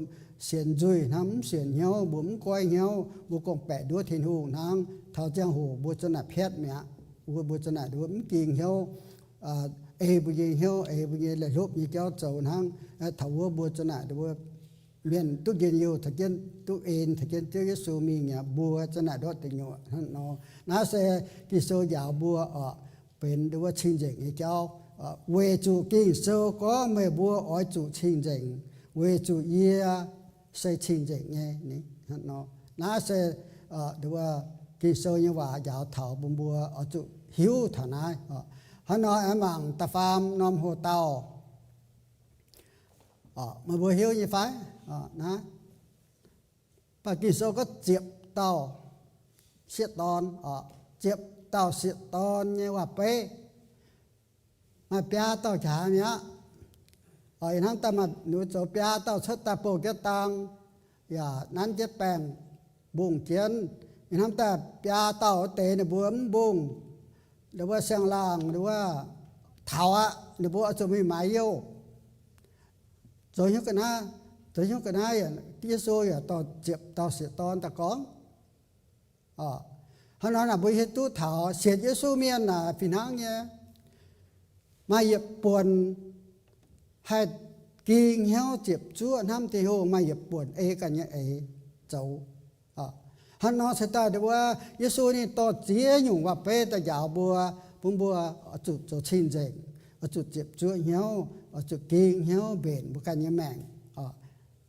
เสียนจุยน้ำเสียนเหี่ยวบุ๋มก้อยเหี่ยวบัวกงแปะด้วยทิ้นหูงทั้งเท่าเจ้าหูบัวจะหนาแพทเนี่ยบัวจะหนาดูว่ามันกิ่งเหี่ยวบุญเหี่ยวบุญเลยลบยี่เจ้าเจ้าทั้งถ้าว่าบัวจะหนาดูว่า miền tu kiến yêu thực kiến tu in thực kiến Chúa Giêsu mình nhà bùa cho nãy đó tình nhọ nó sẽ cái số giáo bùa ở bên đua trình diễn cho về chủ kinh số có mấy bùa ở chủ trình diễn về chủ ia sẽ trình diễn nghe nó sẽ đua cái số như vậy giáo thảo bùa bùa ở chủ hiếu thảo này họ nói em bằng ta phàm nom hồ tàu mà bùa hiếu như phải nó và kỳ số có chiệp tàu xiết ton chiệp tàu xiết ton nhưว่าเป๊ะmà pia tàu chả nhá ở hắn ta mà nuôi chỗ pia tàu xuất ta bổ cái tăng ya nan chết bèn bùng chiến hắn ta pia tàu tệ này bướm bùng đểว่าsang làng đểว่าthảo á đểว่าcho mình máy yêu rồi những cái na rồi những cái này cái số ya tàu chiệp tàu xiết ton ta có hắn nói là bây giờ tu thảo xiết cái số miền là phi năng nhé mà dịp buồn hay kinh heo chiệp chúa năm thì hồ mà dịp buồn cả nhà cháu hắn nói sẽ ta đượcว่าGiêsuนี่ต่อเจียอยู่ว่าเป้แต่ยาวบัวปุ่มบัวจุดชินเจงจุดเจ็บchúaเหี่ยวจุดkinhเหี่ยวเบนบุกันยะแมง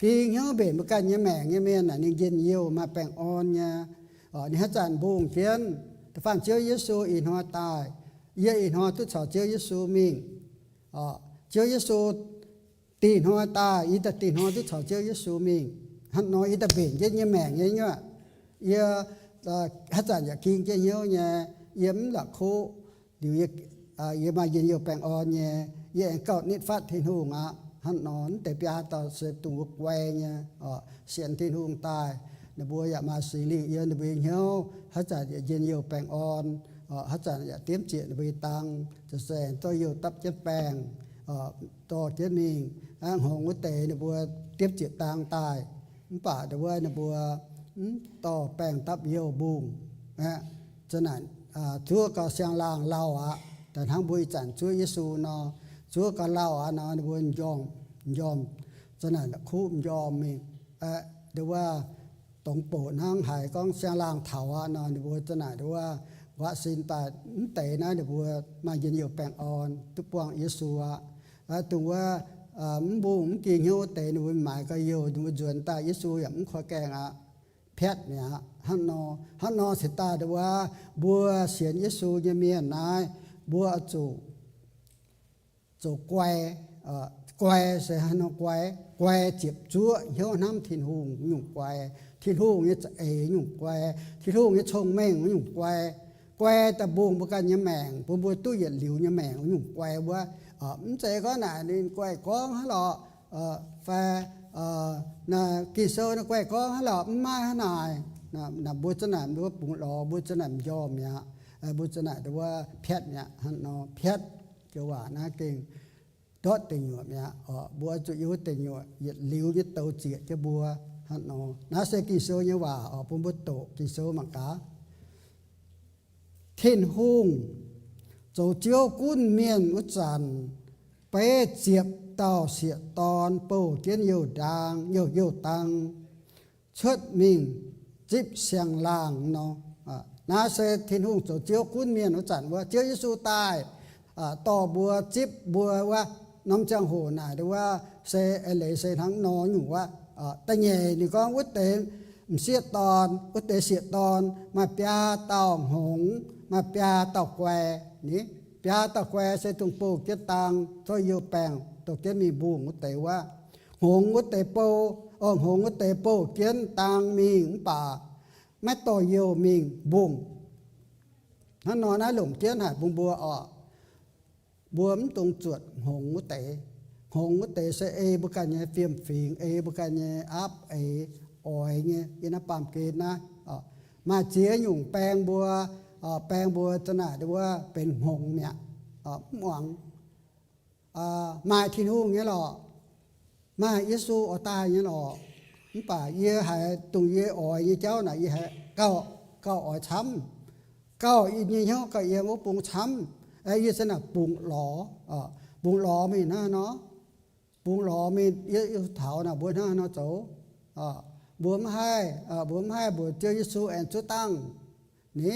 kinhเหี่ยวเบนบุกันยะแมงยะเมียนน่ะนี่เย็นเยียวมาแปลงอ่อนเนี่ยนี่ฮะจันบุงเขียนแต่ฟังเจ้าเยซูอินหัวตายเยอินหัวทุกสาวเจ้าเยซูมิงเจ้าเยซูตีนหัวตายอีแต่ตีนหัวทุกสาวเจ้าเยซูมิงฮันน้อยอีแต่เบนเย็นยะแมงเงี้ยเยฮะจันอยากกินเจ้าเหี่ยวเนี่ยเยี่ยมหลักคู่เดี๋ยวเยี่ยมาเย็นเยียวแปลงอ่อนเนี่ยเยี่ยเก่านิดฟัดทิ้งหูงะฮันนอนแต่ปีอาต่อเสพตุงกุกแวเนี่ยเสียนทิ้งหูตายในบัวอยากมาสีลิเยอะในบัวเหี่ยวฮะจันเย็นเยียวแปลงอ่อนฮะจันอยากเตรียมเจียในบัวตังจะแสงตัวเยียวตับเจ็ดแปลงต่อเจ็ดมิงหงวัดเตะในบัวเตรียมเจียตังตายป่าในบัวในบัวต่อแปลงตับเยียวบุงฉะนั้นชั่วก็เสียงลางเล่าแต่ทั้งบุญจันช่วยเยซูเนาะชั่วก็เล่าเนาะบุญยอมฉะนั้นคู่ยอมมีเดี๋ยวว่าตรงโปนห้างหายก็เสียงลางเถาเนาะเดี๋ยวฉะนั้นเดี๋ยวว่าว่าสินตาเตะนะเดี๋ยวมาเย็นอยู่แปลงอ่อนทุกปวงเยซูตัวว่าบุญกินเหี้ยวเตะบุญหมายก็เยอะบุญจวนตาเยซูอย่างคอยแกงเพชรเนี่ยฮันนอสิตาเดว่าบัวเสียนเยซูยเมียนายบัวจูแกวเสียฮันนอแกวเจ็บจั่วเหี้ยวน้ำทิ้งหูหยุ่งแกวทิ้งหูเนี่ยจะหยุ่งแกวทิ้งหูเนี่ยชงแมงหยุ่งแกวแต่บุงประกันยแมงบัวตู้เย็นหลิวยแมงหยุ่งแกวว่ามันใจก็หนานี่แกวก้องฮัลโหลแฟน่ะกิโซน่ะแกวก้องฮัลโหลไม่ฮันนายน่ะบุษณะหรือว่าปุ่งหล่อบุษณะยอมเนี่ยบุษณะหรือว่าเพชรเนี่ยฮันนอเพชรเกี่ยวว่านะเก่งดอดติงอยู่เนี่ยบัวจุยุติงอยู่ยึดลิ้วยึดเตาเจียจะบัวฮันนอน่าเสกิโซเนี่ยว่าปุ่มบุตโตกิโซมังกาเทียนหุ่งโจเจียวกุ้นเมียนอุจันเป๊ะเจียบเต่าเสียตอนปูเจียนอยู่ดังอยู่ตังเชิดมิงจิบเสียงลางเนาะนาเสทินหุ่งโจเจียวกุ้นเมียนอุจันว่าเจียวเยซูตายต่อบัวจิบบัวว่าน้ำจังโหน่ะหรือว่าเสเอเลเสทั้งนอนอยู่ว่าแต่เย่นี่ก็วุ้เตมเสียตอนวุ้เตเสียตอนมาปยาเต่าหงมาปยาเต่าแควนี่ปยาเต่าแควเสตุงปูเจ็ดตังท้อยโยแปงตัวเจ็ดมีบุงวุ้เตว่าหงวุ้เตโปหงวุ้เตโปเจ็ดตังมีงป่าแม่ต่อโยมิงบุงนั่นนอนนะหลงเจ็ดหายบุงบัวบัวมันตรงจวดหงวุ้เตเสบุกันเนี่ยเฟียมฟิงบุกันเนี่ยอัพอ่อยเนี่ยยันปามเกณฑ์นะมาเจียหยุ่งแปลงบัวจนาหรือว่าเป็นหงเนี่ยหวังมาทิ้งหูเงี้ยหรอมาเยซูอตายเงี้ยหรอนี่ป่าเย่หายตรงเย่อ่อยเย่เจ้าไหนเย่หายเก้าอ่อยช้ำเก้าอีนี่เขาก็เย่ว่าปุงช้ำเย่สนับปุงหล่อไม่น่าเนาะ buông lò mình yêu thảo là buông ha nó chỗ buông hai buông chơi Giêsu and chúa tăng ní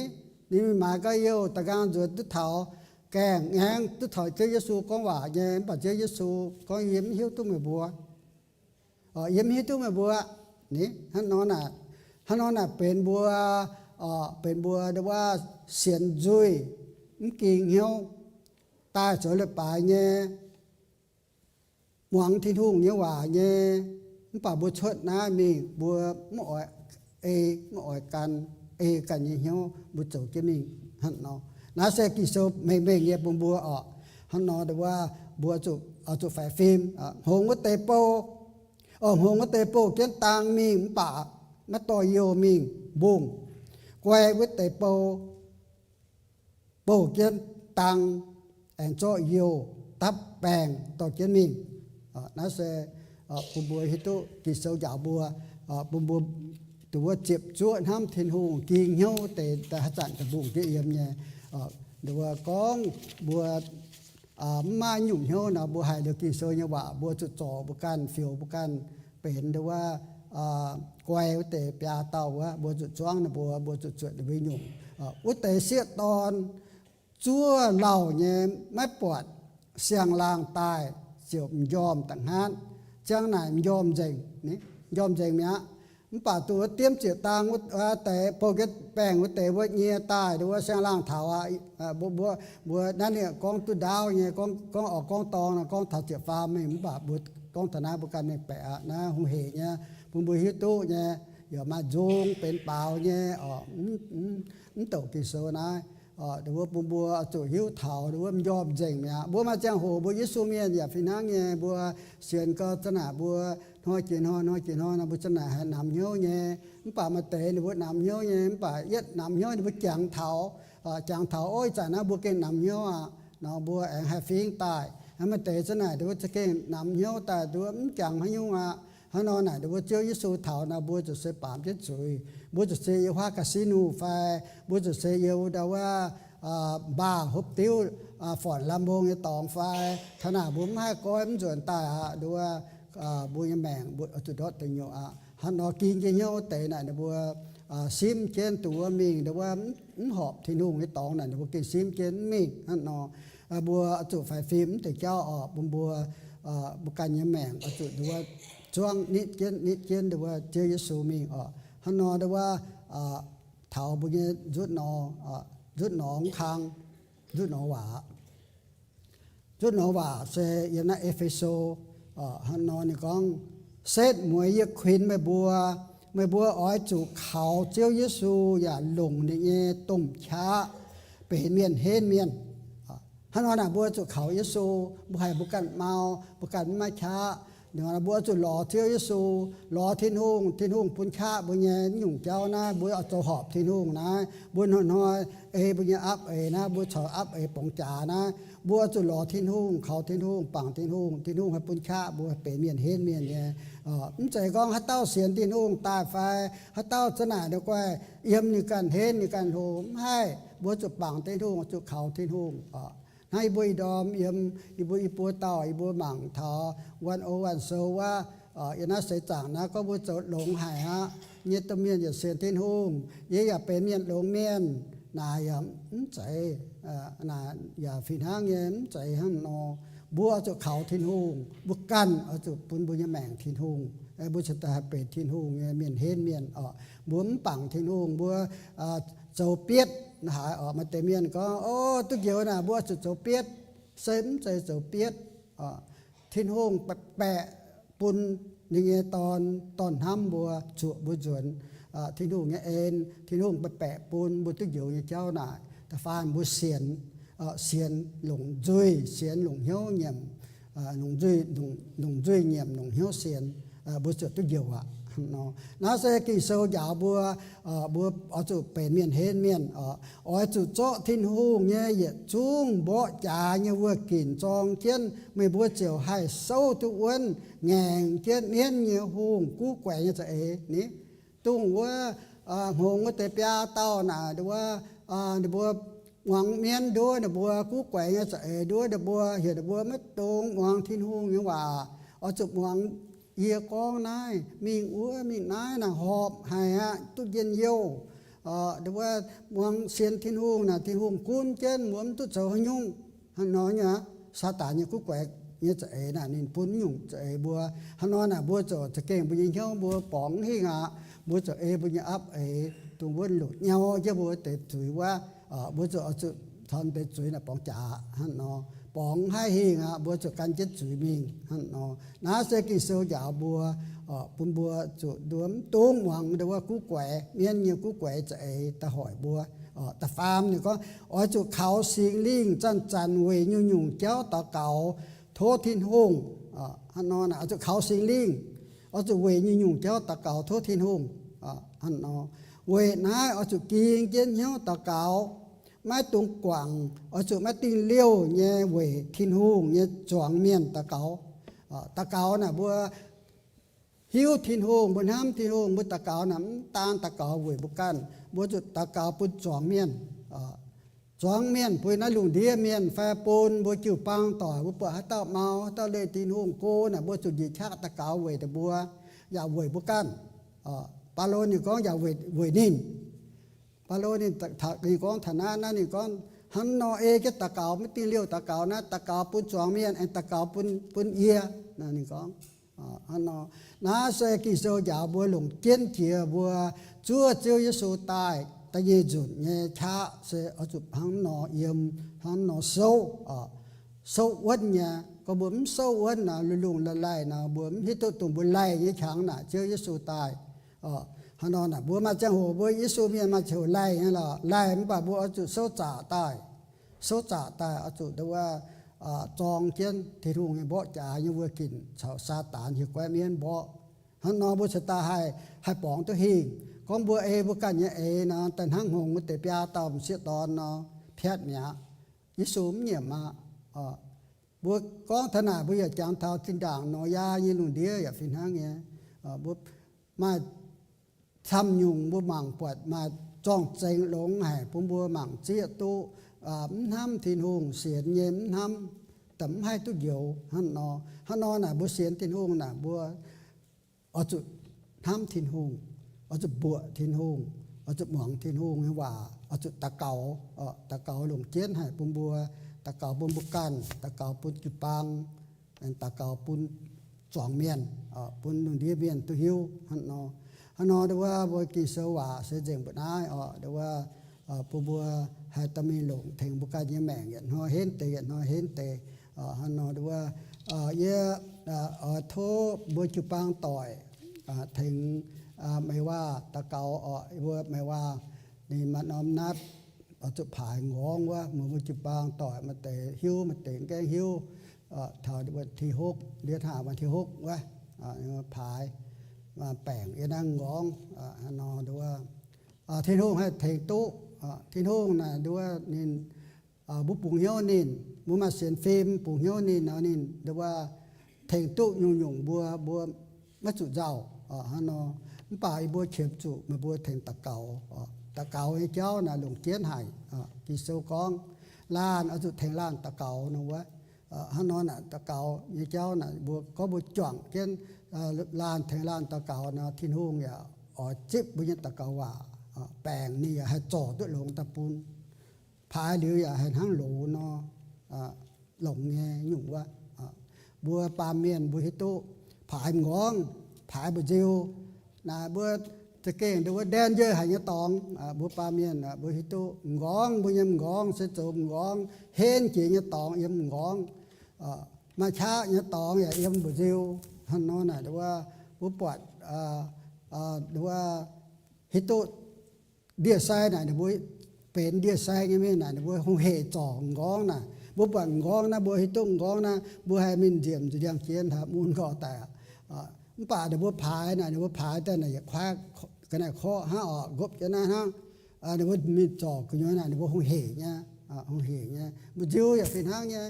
mà cái yêu ta gang rồi tức thảo kèn ngang tức thảo chơi Giêsu con quả nhé bà chơi Giêsu con yếm hiếu tu mày bùa yếm hiếu tu mày bùa ní hắn nói làเป็นบัวเรียกว่าเสียนจุยมันกิ่งเหี่ยวตายสวยเลยป่าเนี่ยหวังที่ทุ่งเนี่ยว่าเนี่ยมันป่าบัวชดนะมีบัวมออยกันเหี่ยวบัวโจกมีหันเนาะน่าเสกิโซไม่เงียบบัวหันเนาะเรียกว่าบัวจุกไฟฟิล์มหงก็เตโปหงก็เตโปเกี้ยนตางมีป่ามาต่อยโยมีบุ้งquay với tề bầu kiến tăng and cho yêu tấp bèn tổ kiến mình nó sẽ bùn bùa hít tu kỳ sâu dạo bùa bùn bùa tụi chụp chuột ham thiên hùng kiên nhau tề ta chặn cái bùn cái yếm nhé đùa con bùa mai nhung nhau nào bùa hại được kỳ sâu như vậy bùa chuột trò bùa can phiêu bùa can bền đùa quay với tề pia tàu á bùa chuột choang là bùa chuột chuột để với nhung với tề xiết đòn chúa lầu nhé mấy bọt xiang lang tai chịu yom tặng han chẳng này yom dình nhá bà tụi tiêm chịu tang với tề pocket bèn với tề với nhia tai đối với xiang lang thảo bùaนั่นเนี่ยcon tu đào nhé con ở con to là con thảo chịu pha mình bà bùa con thằng nào bùa can này bẻ na hung hề nhá bùa hiếu tu nhé giờ mà dungเป็นเปล่าnhé tổ kỳ số này đối với bùa chủ hiếu thảo đối với yom dình nhá bùa mà chẳng hồ bùa Giêsu miên giờ phi nang nhé bùa xiên cơ chân à bùa nói chuyện ho bùa chân à nằm nhớ nhé bà mà tệ bùa nằm nhớ nhé bà yết nằm nhớ bùa chẳng thảo ôi chả na bùa cái nằm nhớ nó bùa anh hay phiên tài mà tệ chân này đối với cái nằm nhớ tài đối với chẳng hay nhung hắn nói này đối với chơi Giêsu thảo là bùaจะเสพามเจ็ดจุยบจะเสยว่าคาสิโนไฟบจะเสยดาว่าบาร์ฮบติ้วฝอนลำบงตองไฟขณะบุ้มให้ก้อยมันส่วนตายดูว่าบุญแมงบุญจุดดอดตึงอยู่ฮันนอกินเงี้ยเตะน่ะบัวซิมเจนตัวมิงดูว่าหอบที่นุ่งให้ตองน่ะบัวกินซิมเจนมิงฮันนอบัวจุดไฟฟิล์มแต่เจ้าออกบัวบุกันเงี้ยแมงจุดดูว่าช่วงนิดเจนดูว่าเจอเยซูมิงฮันนอดูว่าเถาบุญจุดหนองคางจุดหนอหวาเซยนะเอเฟโซฮันนอนี่กองเซตมวยยควินไม่บัวอ้อยจุเขาเจ้าเยซูอย่าหลงนี่เงตุ่มช้าไปเห็นเมียนฮันนอน่ะบัวจุเขาเยซูบุให้บุกันเมาบุกันมาช้าเดี๋ยวบัวจุหล่อเที่ยวเยซูหล่อทิ้นหุ่งปุ่นข้าบุญเงี้ยหยุ่งเจ้านะบัวเอาตัวหอบทิ้นหุ่งนะบัวน้อยบุญเงี้ยอัพนะบัวชออัพปองจ่านะบัวจุหล่อทิ้นหุ่งเขาทิ้นหุ่งปังทิ้นหุ่งให้ปุ่นข้าบัวเปลี่ยนเมียนเงี้ยมันใจกองฮัตเต้าเสียนทิ้นหุ่งตายไฟฮัตเต้าสนาเดี๋ยวก็เยี่ยมนี่กันเห็นนี่กันโหมให้บัวจุปังทิ้นหุ่งจุเขาทิ้นหุ่งให้บุยดอมเยี่ยมบุยปัวเต่าบุยหมั่งทอวันโอวันโซว่าน่าเสียจังนะก็บุยจะหลงหายฮะเงี้ยตัวเมียนอย่าเสียนทิ้นหุ่งอย่าเป็นเมียนหลงเมียนนาอย่าใจนาอย่าฟินห้างเงี้ยใจฮันนอบัวจะเขาทิ้นหุ่งบุกันเอาจุปุ่นบุญแมงทิ้นหุ่งบุชตาเป็ดทิ้นหุ่งเงี้ยเมียนเฮนเมียนบุ๋มปังทิ้นหุ่งบัวเจ้าเปียดหายออกมาเตเมียนก็โอ้ตุกเดียวนะบัวจุดเจ้าเปียดเสมใจเจ้าเปียดทิ้นหุ่งแปะปุ่นยังไงตอนห้ำบัวจุบัวจวนทิ้นหุ่งเงี้ยทิ้นหุ่งแปะปุ่นบัวตุกเดียวเจ้าหน่ายแต่ฟานบัวเสียนหลงจุยเสียนหลงเหี้ยวเงี่ยมหลงจุยเงี่ยมหลงเหี้ยวเสียนบัวจุดตุกเดียวน่าเสียกี่โซยาวบัวเอาจุเป็นเมียนเฮนเมียนเอาจุโจ้ทิ้นหูเงี้ยจุ้งบ่จ่าเงี้ยวัวกินจองเจียนไม่บัวเจียวให้โซ่ตุวันแงงเจียนเมียนเงี้ยหูกู้แกว่งเงี้ยจะนี่ตุ้งว่าหงว่าแต่ปลาเต้าน่ะดูว่าบัวหวังเมียนด้วยบัวกู้แกว่งเงี้ยจะด้วยบัวเหี้ยบัวไม่ตรงหวังทิ้นหูเงี้ยว่า ở chụp hoàng ia con này mình uống mình nái là họp hài hạ tu nhiên yêu đượcว่าhoàng xiên thiên hùng là thiên hùng cuốn trên muốn tu sầu nhung hắn nói nhá sa tản như cú quẹt như chạy là nên phun nhung chạy bùa hắn nói là bùa chỗ chạy kèm bùa nhau bùa bỏng hi ngạ bùa chạy bùa áp tụi bùa lụt nhau chứ bùa tệ chửi quá bùa chỗ thằng tệ chửi là bỏng trả hắn nói bỏng hai hi ngạ bùa chỗ can chết chửi mình hắn nói ná sẽ kỳ sâu dạo bùa phun bùa chỗ đuấm tung hoàng đượcว่าcú quẹt miên nhiều cú quẹt chạy ta hỏi bùa ta phàmนี่ก็ở chỗ khảo sinh linh chân về nhu nhung chéo ta cầu thố thiên hùng hắn nói là ở chỗ khảo sinh linh ở chỗ về nhu nhung chéo ta cầu thố thiên hùng hắn nói về nãy ở chỗ kiên trên nhau ta cầu mai tung quảng ở chỗ mai tin liêu nhé về thiên hùng nhé choàng miền ta cầu là bữa hiếu thiên hùng bữa ham thiên hùng bữa ta cầu nắm tan ta cầu về bữa can bữaจุดตะกาวปุ่นจ่องเมียนจ่องเมียนปุ่นนั่นลุงเดียเมียนแฟปูนบจิ๋วปังต่อบุปผาเต้าเมาเต้าเลยตีนหงโกน่ะบจุดยีชาตะกาวเวตบัวอย่าเวบุกันปาโลนี่ก็อย่าเวนินปาโลนี่ถักนี่ก็ฐานะนั่นนี่ก็หันนอเอก็ตะกาวไม่ตีเลี้ยวตะกาวนะตะกาวปุ่นจ่องเมียนไอ้ตะกาวปุ่นเอียนั่นนี่ก็หันนอน้าเสกิโซอย่าบัวหลงเจียนเจียบัวchúa chiêu Giêsu tai ta ye dùn nghe cha sẽ ở chụp hắn nọ yếm hắn nọ sâu uất nhà có bướm sâu uất là lùng là lại là bướm hít tôi tụng bướm lại như chẳng là chiêu Giêsu tai hắn nọ là bướm mà chẳng hồ bướm Giêsu miền mà chiều lại hay là lại mà bướm ở chụp sâu trả tai ở chụp đâuว่าtròn trên thì thùng hay bỏ trả như vừa kín chảo sa tán thì quay miên bỏ hắn nọ bướm ta hai bỏng tôi hình con bữa bữa cảnh như nó tận hang hùng mới tới bia tàu xịt đòn nó phét nhá như sớm nhỉ mà bữa con thân nào bây giờ chẳng thao tin đảng nó ya như lùn đĩa ở phiên hang nghe bữa mà tham nhung bữa mảng quật mà tròn tranh lống hải bữa mảng chia tu ham thiên hùng xiên nhém ham tấm hai tu dầu hắn nó là bữa xiên thiên hùng là bữa ở chỗ ham thiên hùng ở chỗ bùa thiên hùng ở chỗ mỏng thiên hùng hayว่าở chỗตะเกาหลงเจียนให้ปุ่มบัวตะเกาปุ่มบุกันตะเกาปุ่นจุปังตะเกาปุ่นจ่องเมียนปุ่นหนึ่งเดียเมียนตัวหิวหันนอเดี๋ยวว่าบัวกีเสว่าเสียเจงบุญายเดี๋ยวว่าปุ่มบัวให้ตะมีหลงถึงบุกันยังแม่งอย่างน้อยเห็นเตะน้อยเห็นเตะหันนอเดี๋ยวว่าเยอะโทบัวจุปังต่อยถึงไม่ว่าตะเกาไม่ว่านี่มันอมนัดจุดผายงงว่าเหมือนจุดบางต่อยมาเตะหิวมาเตะแกงหิวถอดวันที่หกเดือนหาวันที่หกว่าผายมาแป่งยันนั่งงงนอนดูว่าที่ห้องให้เทตู้ที่ห้องน่ะดูว่านี่บุปผงเหี้ยวนี่บุมาเสียนฟิล์มปุ่งเหี้ยวนี่นะนี่ดูว่าเทตู้ยุ่งบัวมาจุดเจ้าฮานอป่าอีบัวเฉียบจุมาบัวเทงตะเกาให้เจ้าน่ะหลงเจียนหายกิโซกองล้านเอาจุดเทงล้านตะเกานะวะฮานอน่ะตะเกาให้เจ้าน่ะบัวก็บัวจ่องเจียนล้านเทงล้านตะเกานะทิ้นหุ่งอย่าจิบบุญตะเกาว่าแปลงนี่ให้จ่อด้วยหลงตะปูนพายหรืออย่าให้ทั้งหลูเนาะหลงแงยุ่งว่าบัวปาเมียนบัวฮิตุผายงองผายบัวจิวนะบัวจะเก่งดูว่าแดนเยอะหายตองบัวปาเมียนบัวฮิตุงองบัวยำงองเสจมงองเฮนจีนยตองยำงองมาช้ายตองอย่ายำบัวจิวฮันโน่น่ะดูว่าบัวปวดดูว่าฮิตุเดียไซน่ะดูบัวเป็นเดียไซยังไม่น่ะดูบัวหงเหจ่องงองน่ะบัวปวดงองนะบัวฮิตุงองนะบัวให้มินเดียมจะยังเขียนทับมูลก็แต่ป่าเดี๋ยวบัวพายนะเดี๋ยวบัวพายแต่เนี่ยคว้ากันเนี่ยข้อห้าออกกบจะนะฮะเดี๋ยวบัวมีจอกกันอยู่นะเดี๋ยวบัวหงเหเนี่ยหงเหเนี่ยบัวจิ้วอย่างเป็นห้างเนี่ย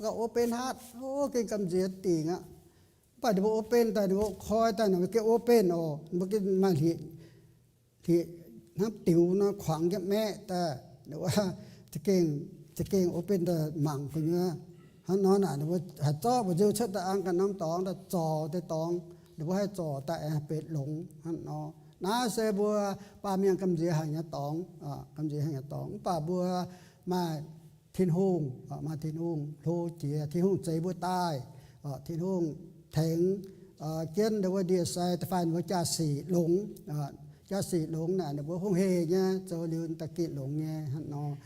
ก็โอเป็นฮัทโอ้เก่งกำเจียติงอ่ะป่าเดี๋ยวบัวโอเป็นแต่เดี๋ยวบัวคอยแต่เนี่ยเกี่ยวโอเป็นอ๋อเมื่อกี้มาที่น้ำติ๋วนะขวางแกแม่แต่เดี๋ยวว่าจะเก่งโอเป็นแต่หมั่งกันอยู่ hắn nói là nó hạt cho bây giờ chất ta ăn cái nắm tòng ta trò ta tòng nó hay trò tại bệt lủng hắn nó ná xe bùa ba miệng cầm gì hàng nhà tòng cầm gì hàng nhà tòng bà bùa mà thiên hùng mà thiên hùng lô chia thiên hùng cháy bùa tai thiên hùng thèn kiến đâu đi sai ta phải nói cha sĩ lủng cha sĩ lủng là nó bùa không hề nha cho liên ta kiện lủng nghe hắn nó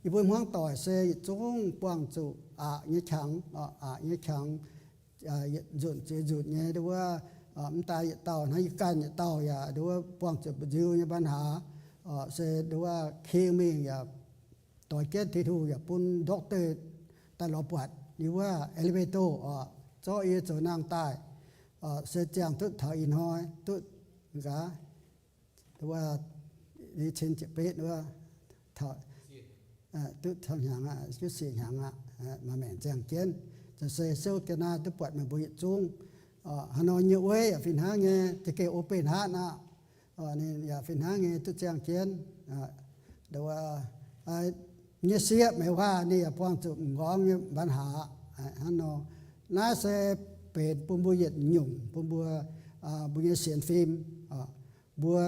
อีบุญห้องต่อยเสยจงปวงจุยี่ขังยี่ขังหยุดเจหยุดเนี่ยดูว่ามันตายเต่าให้กันเต่าอย่าดูว่าปวงจุยืนปัญหาเสยดูว่าเคียงมีอย่าต่อยเกตที่ถูกอย่าปุ่นด็อกเตอร์ตลอดปวดหรือว่าเอลิเวโต้จ่อเอจ่อนางใต้เสยจางตุดถอยอินหอยตุดกะดูว่านี่เช่นเจ็บเป็ดดูว่าถอยตุทำอย่างจุดเสียงอย่างมาแม่แจ้งเกณฑ์จะเสียเซลกันนะตุปวดมันบุยจุงฮานอยเยอะเว้ยฟินหาเงจะเกี่ยวโอเปนหานะนี่อย่าฟินหาเงตุแจ้งเกณฑ์แต่ว่าเนี่ยเสียไม่ว่านี่พวงจุงองปัญหาฮานอน่าเสเป็นปุ่มบุยหยุ่งปุ่มบัวบุยเสียนฟิล์มบัว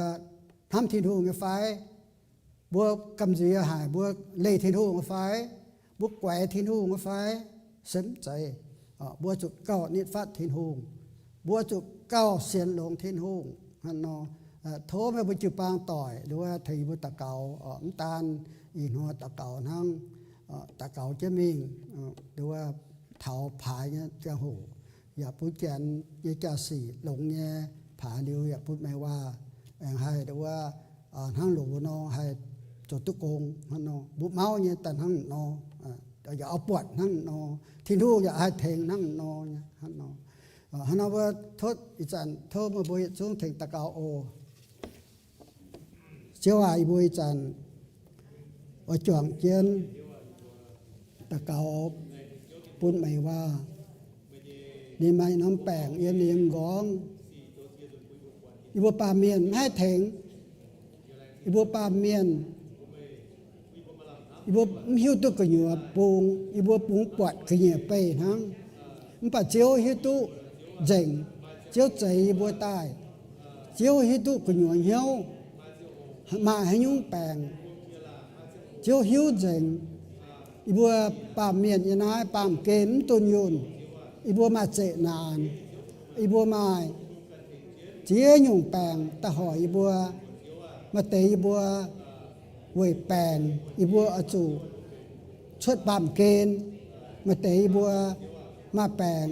ทำทีดูเงไฟบัวกำจีหายบัวเล่ทิ้งหูมาไฟบัวแกวทิ้งหูมาไฟเสมใจบัวจุดเก้านิฟัดทิ้งหูบัวจุดเก้าเสียนหลงทิ้งหูฮันนอโทไม่บัวจุดปางต่อยหรือว่าทีบัวตะเกาน้ำตาลอีหัวตะเกาทั้งตะเกาเจมิงหรือว่าเถาผายเนี่ยจะหูอย่าพูดแกนยี่จ่าสีหลงเนี่ยผาเดียวอย่าพูดไม่ว่าให้หรือว่าทั้งหลวงนอให้จดตุกงฮันนอบุเมาเนี่ยแต่ทั้งนออย่าเอาปวดทั้งนอที่นู่อย่าให้เทงทั้งนอเนี่ยฮันนอฮันนอว่าทศอีจันทศมาบุยช่วงเทงตะเกาโอเจ้าว่าอีบุยจันว่าจ่วงเจียนตะเกาปุ่นไม่ว่านี่ไม่น้ำแป้งเอียนเอียงก้องอีบัวปลาเมียนให้เทงอีบัวปลาเมียนอีบัวหิวตุกกระหยัวปูงอีบัวปูงปวดกระหยัวไปทั้งมันป่าเจียวหิวตุเจ๋งเจียวใจอีบัวตายเจียวหิวตุกระหยัวเหี้ยวมาให้ยุ่งแปลงเจียวหิวเจ๋งอีบัวปลาเมียนยนายปามเกมตุนยุนอีบัวมาเจนานอีบัวมาเจียวยุ่งแปลงตะหอยอีบัวมาเตอีบัวเวยแปงอีบัวอจูชดปามเกณฑ์มาเตอีบัวมาแปง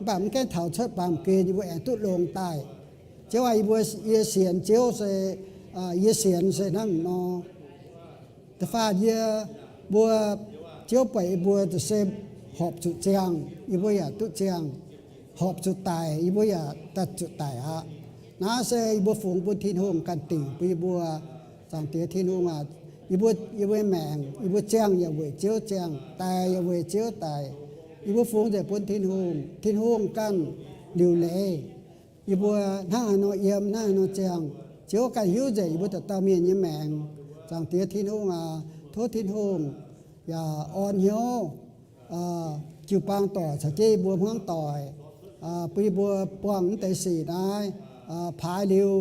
ปามแก้เถาชดปามเกณฑ์อีบัวแอนตุลงใต้เจ้าว่าอีบัวเยเสียนเจ้าเสเยเสียนเสนั่งนอแต่ฟ้าเยบัวเจ้าไปอีบัวจะเสหอบจุดเจียงอีบัวอย่าตุเจียงหอบจุดตายอีบัวอย่าตัดจุดตายน้าเสอีบัวฝูงบุญทินโฮมกันติ่งปีบัวสังเตียทินโฮมอีบัวแมงอีบัวเจียงอย่าเวเจียวเจียงตายอย่าเวเจียวตายอีบัวฝูงแต่ปุ่นทินโฮมกันดิวเล่อีบัวหน้าโนเยี่ยมหน้าโนเจียงเจียวกันหิวใจอีบัวตะตาเมียนยี่แมงสังเตียทินโฮมโทษทินโฮมอย่าอ่อนเหี่ยวจิวปางต่อสะเจบัวเมืองต่อยปีบัวปวงแต่สีได้ผาเร็ว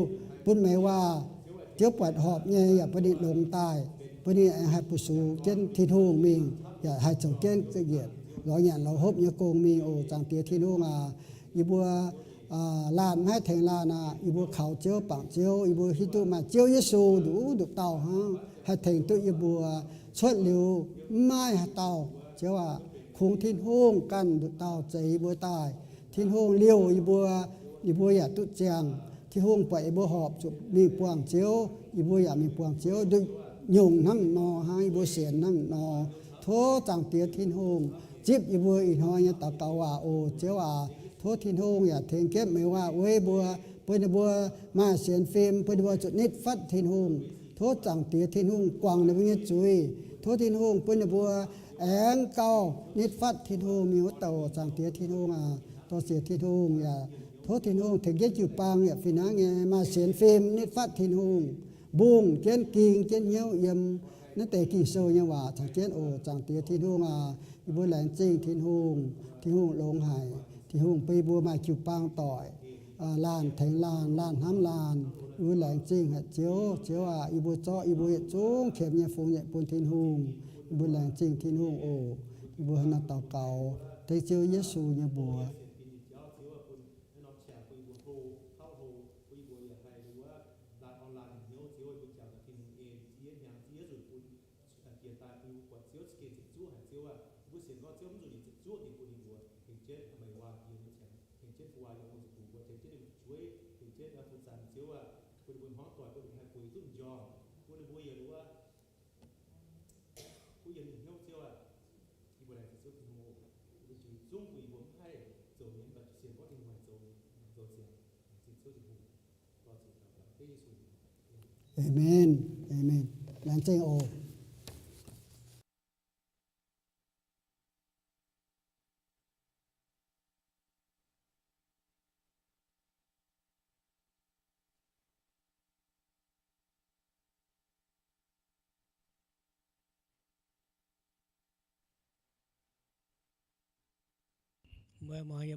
ปุ่นไม่ว่าเจ้าปวดหอบเนี่ยอย่าประดิษฐ์ลงใต้ประดิษฐ์ให้ผู้สูงเช่นที่ทุ่งมิงอย่าให้เจ้าเก้งเกียรติเราเนี่ยเราฮบเนี่ยโกงมีโอจังเตียที่ทุ่งอีบัวลานให้แทงลานาอีบัวเขาเจ้าปังเจ้าอีบัวฮิตุมาเจ้าเยซูดูเต่าฮะให้แทงตัวอีบัวชดเร็วไม่เต่าเจ้าว่าคงทิ้นห้งกันดูเต่าใจอีบัวตายทิ้นห้งเลี้ยวอีบัวอย่าตุเจียงที่ห้องไปบัวหอบจุบมีปวงเจียวอีบัวอย่ามีปวงเจียวดึงยุงนั่งนอให้บัวเสียนนั่งนอโทจังเตียทิ้นห้องจิบอีบัวอีหอยตะเกาว่าโอเจียวโททิ้นห้องอย่าเทงเก็บไม่ว่าเว้ยบัวเปิ้นบัวมาเสียนฟิล์มเปิ้นบัวจุดนิดฟัดทิ้นห้องโทจังเตียทิ้นห้องกวางในวิญญาณจุยโททิ้นห้องเปิ้นบัวแองเกานิดฟัดทิ้นห้องมีหัวเต่าจังเตียทิ้นห้องตัวเสียทิ้นห้องอย่าโทษทินหงถึงเย็ดอยู่ปางเนี่ยฟินาเงมาเสียนฟิล์มนิฟัดทินหงบุ้งเจนกิ่งเจนเหี้ยวเยี่ยมนั่นแต่กิ่งโซยังว่าจากเจนโอจังเตียทินหง อีบัวแหลงจริงทิ้นหุงลงหายทิ้นหุงปีบัวมาคิวปางต่อยลานแทงลานห้ำลานอีบัวแหลงจริงหัดเจียวอีบัวเจาะอีบัวจุ้งเข็มเนี่ยฟงเนี่ยปนทิ้นหุงอีบัวแหลงจริงทิ้นหุงโออีบัวหน้าต่อเก่าเตเจียวเยซูเนี่ยบัว Amen. Amen. Lan cheng o. Mời